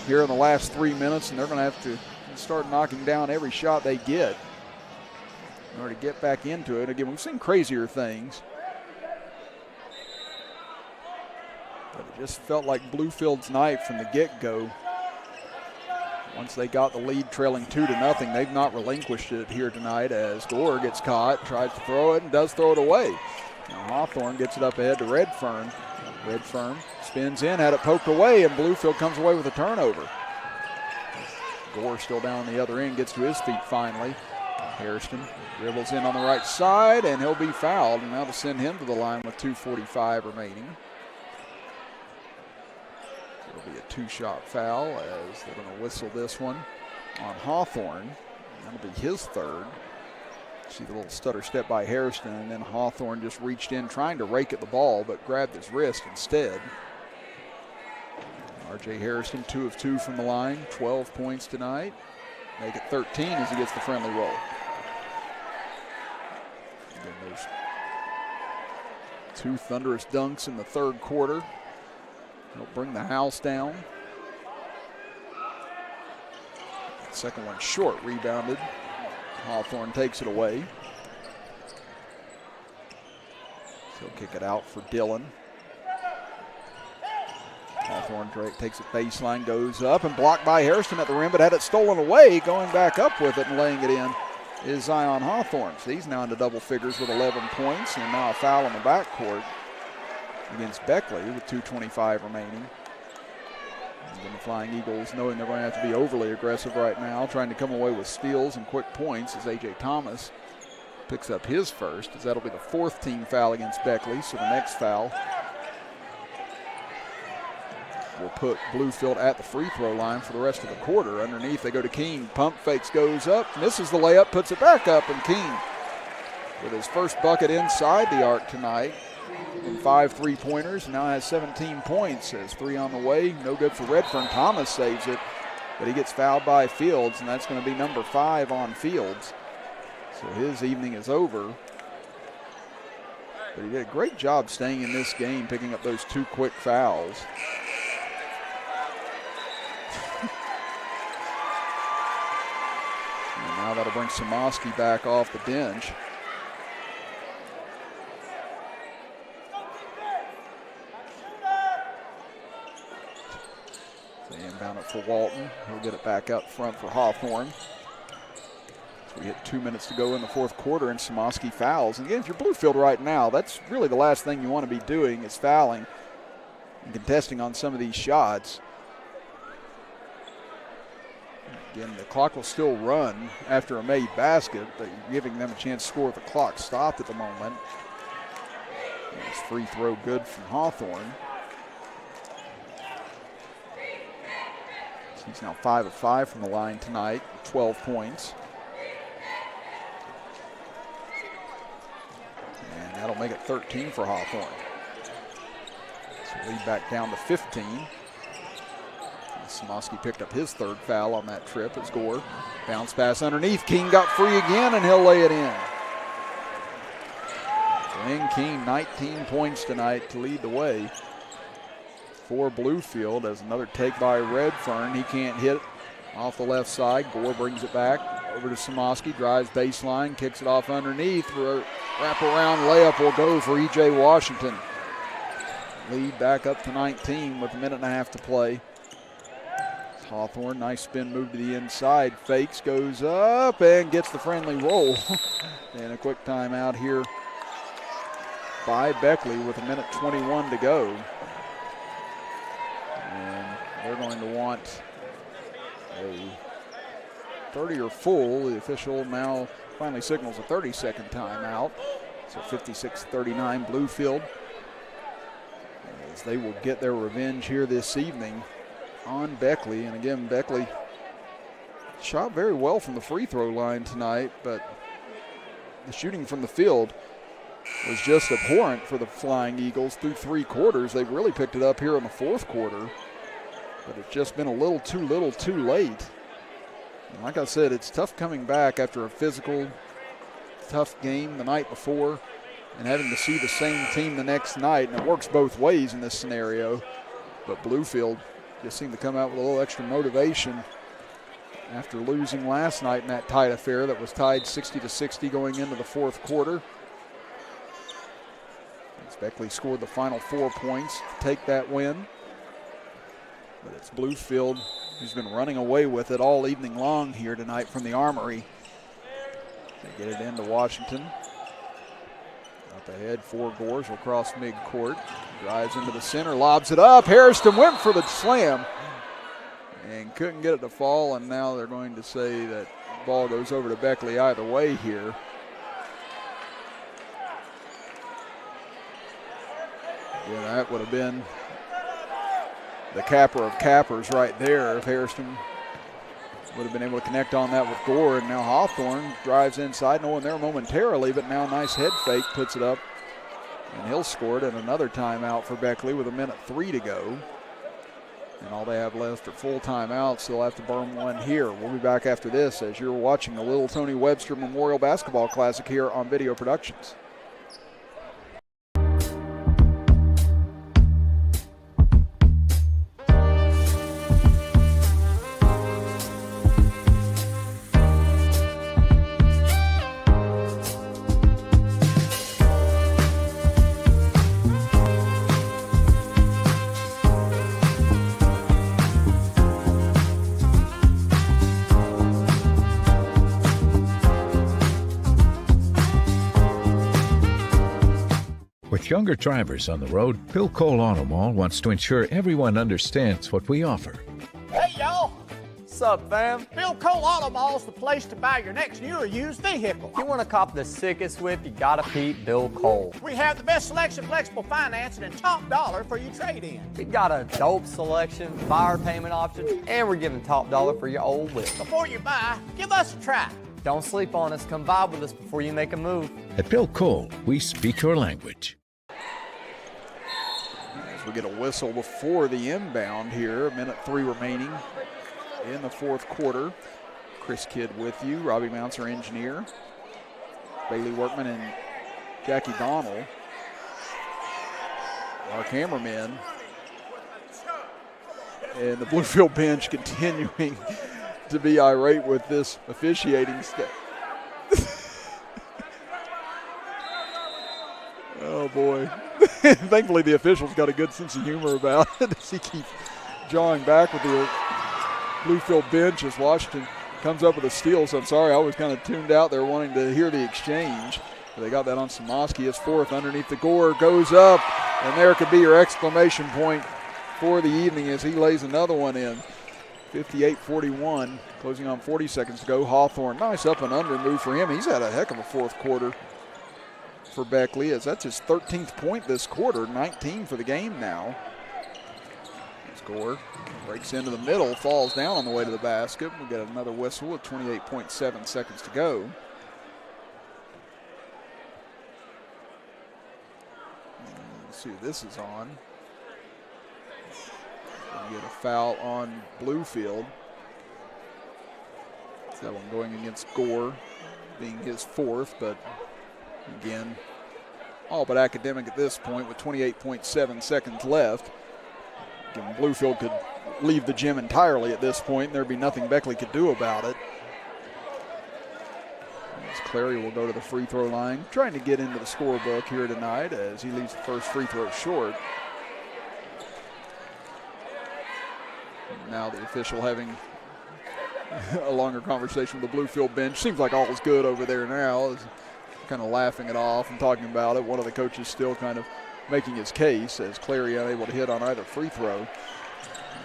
Speaker 1: here in the last 3 minutes, and they're going to have to start knocking down every shot they get in order to get back into it. Again, we've seen crazier things, but it just felt like Bluefield's night from the get-go. Once they got the lead trailing 2-0, they've not relinquished it here tonight, as Gore gets caught, tries to throw it, and does throw it away. Now Hawthorne gets it up ahead to Redfern. Redfern spins in, had it poked away, and Bluefield comes away with a turnover. Gore still down on the other end, gets to his feet finally. Hairston dribbles in on the right side, and he'll be fouled, and that'll send him to the line with 2:45 remaining. It'll be a 2-shot foul, as they're going to whistle this one on Hawthorne. That'll be his 3rd. See the little stutter step by Hairston, and then Hawthorne just reached in trying to rake at the ball, but grabbed his wrist instead. R.J. Hairston, 2 of 2 from the line, 12 points tonight. Make it 13 as he gets the friendly roll. Again, there's 2 thunderous dunks in the 3rd quarter. He'll bring the house down. Second one short, rebounded. Hawthorne takes it away. He'll kick it out for Dillon. Hawthorne takes it baseline, goes up, and blocked by Hairston at the rim, but had it stolen away. Going back up with it and laying it in is Zion Hawthorne. So he's now into double figures with 11 points, and now a foul in the backcourt against Beckley with 2:25 remaining. And the Flying Eagles, knowing they're going to have to be overly aggressive right now, trying to come away with steals and quick points, as A.J. Thomas picks up his first, as that'll be the 4th team foul against Beckley. So the next foul will put Bluefield at the free throw line for the rest of the quarter. Underneath they go to Keene. Pump fakes, goes up, misses the layup, puts it back up, and Keene with his first bucket inside the arc tonight. And 5 3-pointers, now has 17 points. Has 3 on the way, no good for Redfern. Thomas saves it, but he gets fouled by Fields, and that's going to be number 5 on Fields. So his evening is over. But he did a great job staying in this game, picking up those 2 quick fouls. And now that'll bring Samoski back off the bench. Inbound it for Walton. He'll get it back up front for Hawthorne. So we hit 2 minutes to go in the 4th quarter, and Samoski fouls. And again, if you're Bluefield right now, that's really the last thing you want to be doing, is fouling and contesting on some of these shots. Again, the clock will still run after a made basket, but you're giving them a chance to score with the clock stopped at the moment. And it's free throw good from Hawthorne. He's now 5 of 5 from the line tonight, 12 points. And that'll make it 13 for Hawthorne. So lead back down to 15. Samoski picked up his 3rd foul on that trip as Gore bounce pass underneath. Keene got free again, and he'll lay it in. Dwayne Keene, 19 points tonight to lead the way. for Bluefield as another take by Redfern. He can't hit off the left side. Gore brings it back over to Samoski, drives baseline, kicks it off underneath. Wrap-around layup will go for E.J. Washington. Lead back up to 19 with a minute and a half to play. Hawthorne, nice spin move to the inside. Fakes, goes up, and gets the friendly roll. And a quick timeout here by Beckley with a minute 21 to go. And they're going to want a 30 or full. The official now finally signals a 30-second timeout. So 56-39 Bluefield, as they will get their revenge here this evening on Beckley. And again, Beckley shot very well from the free throw line tonight, but the shooting from the field was just abhorrent for the Flying Eagles through 3 quarters. They've really picked it up here in the fourth quarter, but it's just been a little too late. And like I said, it's tough coming back after a physical, tough game the night before and having to see the same team the next night, and it works both ways in this scenario. But Bluefield just seemed to come out with a little extra motivation after losing last night in that tight affair that was tied 60-60 going into the fourth quarter. As Beckley scored the final 4 points to take that win. But it's Bluefield who's been running away with it all evening long here tonight from the Armory. They get it into Washington. Up ahead, 4 Gores will cross midcourt. Drives into the center, lobs it up. Harrison went for the slam and couldn't get it to fall, and now they're going to say that the ball goes over to Beckley either way here. Yeah, that would have been the capper of cappers right there if Harrison would have been able to connect on that with Gore. And now Hawthorne drives inside, no one there momentarily, but now nice head fake, puts it up, and he'll score it. And another timeout for Beckley with a minute 3 to go. And all they have left are full timeouts, so they'll have to burn one here. We'll be back after this as you're watching the Little Tony Webster Memorial Basketball Classic here on Video Productions.
Speaker 11: With younger drivers on the road, Bill Cole Auto Mall wants to ensure everyone understands what we offer.
Speaker 12: Hey, y'all. What's up, fam? Bill Cole Auto Mall's the place to buy your next new or used vehicle.
Speaker 13: You want to cop the sickest whip, you gotta peep Bill Cole.
Speaker 12: We have the best selection, flexible financing, and top dollar for your trade-in.
Speaker 13: We got a dope selection, fire payment options, and we're giving top dollar for your old whip.
Speaker 12: Before you buy, give us a try.
Speaker 13: Don't sleep on us. Come vibe with us before you make a move.
Speaker 11: At Bill Cole, we speak your language.
Speaker 1: We get a whistle before the inbound here. A minute 3 remaining in the fourth quarter. Chris Kidd with you. Robbie Mounts, our engineer. Bailey Workman and Jackie Donnell, our cameramen. And the Bluefield bench continuing to be irate with this officiating staff. Oh, boy. Thankfully, the officials got a good sense of humor about it as he keeps drawing back with the Bluefield bench as Washington comes up with a steal. So I'm sorry, I was kind of tuned out there wanting to hear the exchange. But they got that on Samoski. His 4th underneath the Gore, goes up, and there could be your exclamation point for the evening as he lays another one in. 58-41, closing on 40 seconds to go. Hawthorne, nice up and under move for him. He's had a heck of a fourth quarter for Beckley, as that's his 13th point this quarter, 19 for the game now. Score breaks into the middle, falls down on the way to the basket. We get another whistle with 28.7 seconds to go. Let's see who this is on. We get a foul on Bluefield. That one going against Gore, being his 4th, but again, all but academic at this point with 28.7 seconds left. Bluefield could leave the gym entirely at this point, and there'd be nothing Beckley could do about it. As Clary will go to the free throw line, trying to get into the scorebook here tonight as he leaves the first free throw short. Now the official having a longer conversation with the Bluefield bench. Seems like all is good over there now. Is kind of laughing it off and talking about it. One of the coaches still kind of making his case as Clary unable to hit on either free throw.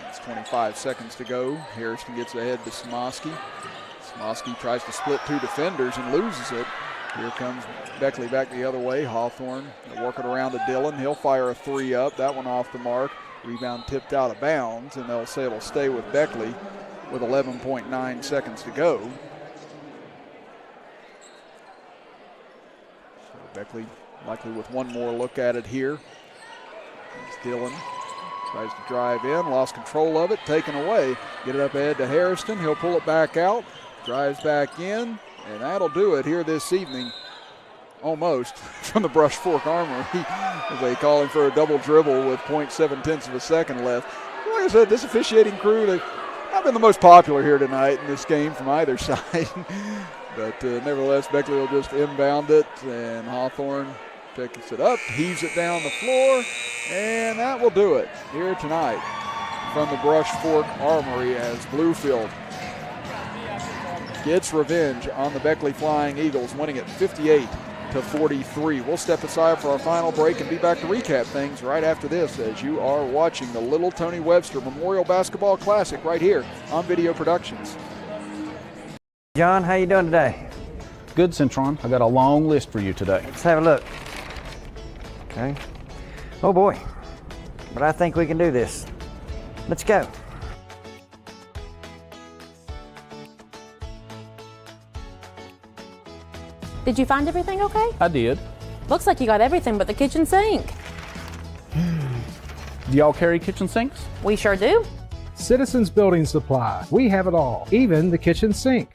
Speaker 1: It's 25 seconds to go. Harrison gets ahead to Smoski. Smoski tries to split two defenders and loses it. Here comes Beckley back the other way. Hawthorne working around to Dillon. He'll fire a three up. That one off the mark. Rebound tipped out of bounds, and they'll say it'll stay with Beckley with 11.9 seconds to go. So Beckley likely with one more look at it here. It's Dillon. Tries to drive in, lost control of it, taken away. Get it up ahead to Harrison. He'll pull it back out, drives back in, and that'll do it here this evening. Almost from the Brush Fork Armory. They call him for a double dribble with 0.7 of a second left. Like I said, this officiating crew, they've not been the most popular here tonight in this game from either side. But nevertheless, Beckley will just inbound it, and Hawthorne picks it up, heaves it down the floor, and that will do it here tonight from the Brush Fork Armory as Bluefield gets revenge on the Beckley Flying Eagles, winning it 58-43. We'll step aside for our final break and be back to recap things right after this as you are watching the Little Tony Webster Memorial Basketball Classic right here on Video Productions.
Speaker 7: John, how you doing today?
Speaker 8: Good, Centron. I got a long list for you today.
Speaker 7: Let's have a look. Okay. Oh boy, but I think we can do this. Let's go.
Speaker 9: Did you find everything okay?
Speaker 8: I did.
Speaker 9: Looks like you got everything but the kitchen sink.
Speaker 8: Do y'all carry kitchen sinks?
Speaker 9: We sure do.
Speaker 10: Citizens Building Supply. We have it all, even the kitchen sink.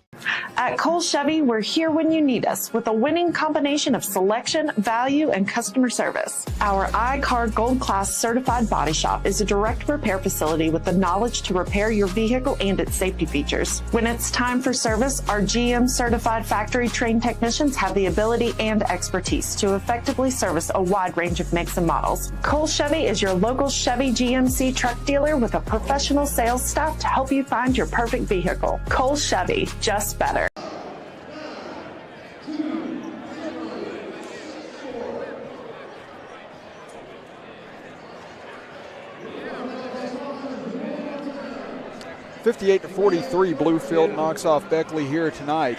Speaker 6: At Cole Chevy, we're here when you need us with a winning combination of selection, value, and customer service. Our iCar Gold Class certified body shop is a direct repair facility with the knowledge to repair your vehicle and its safety features. When it's time for service, our GM certified factory trained technicians have the ability and expertise to effectively service a wide range of makes and models. Cole Chevy is your local Chevy GMC truck dealer with a professional sales staff to help you find your perfect vehicle. Cole Chevy, just better.
Speaker 1: 58-43, Bluefield knocks off Beckley here tonight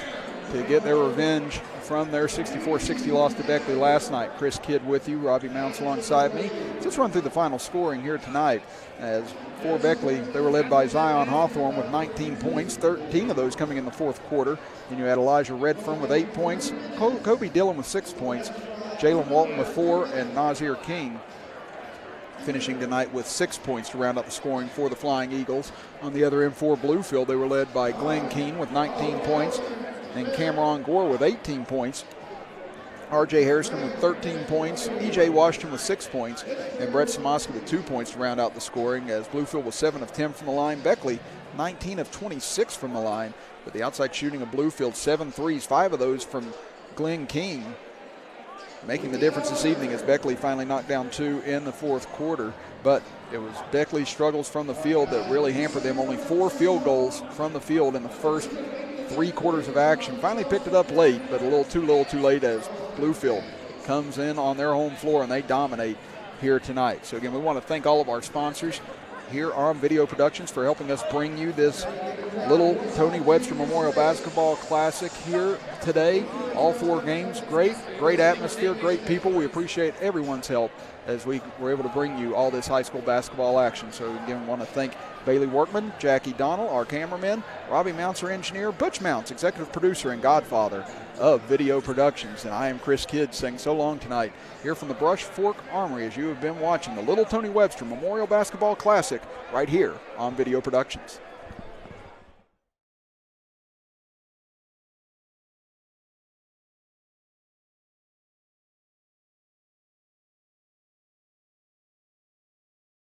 Speaker 1: to get their revenge from their 64-60 loss to Beckley last night. Chris Kidd with you, Robbie Mounts alongside me. Let's run through the final scoring here tonight. As for Beckley, they were led by Zion Hawthorne with 19 points, 13 of those coming in the fourth quarter. Then you had Elijah Redfern with 8 points, Kobe Dillon with 6 points, Jalen Walton with 4, and Nazir King finishing tonight with 6 points to round out the scoring for the Flying Eagles. On the other end for Bluefield, they were led by Glenn Keene with 19 points and Cameron Gore with 18 points. R.J. Harrison with 13 points, E.J. Washington with 6 points, and Brett Samoski with 2 points to round out the scoring as Bluefield was 7 of 10 from the line. Beckley 19 of 26 from the line, but the outside shooting of Bluefield 7 threes, 5 of those from Glenn Keene, making the difference this evening as Beckley finally knocked down 2 in the fourth quarter. But it was Beckley's struggles from the field that really hampered them. Only 4 field goals from the field in the first 3 quarters of action. Finally picked it up late, but a little too late as Bluefield comes in on their home floor and they dominate here tonight. So again, we want to thank all of our sponsors here on Video Productions for helping us bring you this Little Tony Webster Memorial Basketball Classic here today. All 4 games, great atmosphere, great people. We appreciate everyone's help as we were able to bring you all this high school basketball action. So again, we want to thank Bailey Workman, Jackie Donnell, our cameraman, Robbie Mounts, our engineer, Butch Mounts, executive producer and godfather of Video Productions. And I am Chris Kidd saying so long tonight here from the Brush Fork Armory as you have been watching the Little Tony Webster Memorial Basketball Classic right here on Video Productions.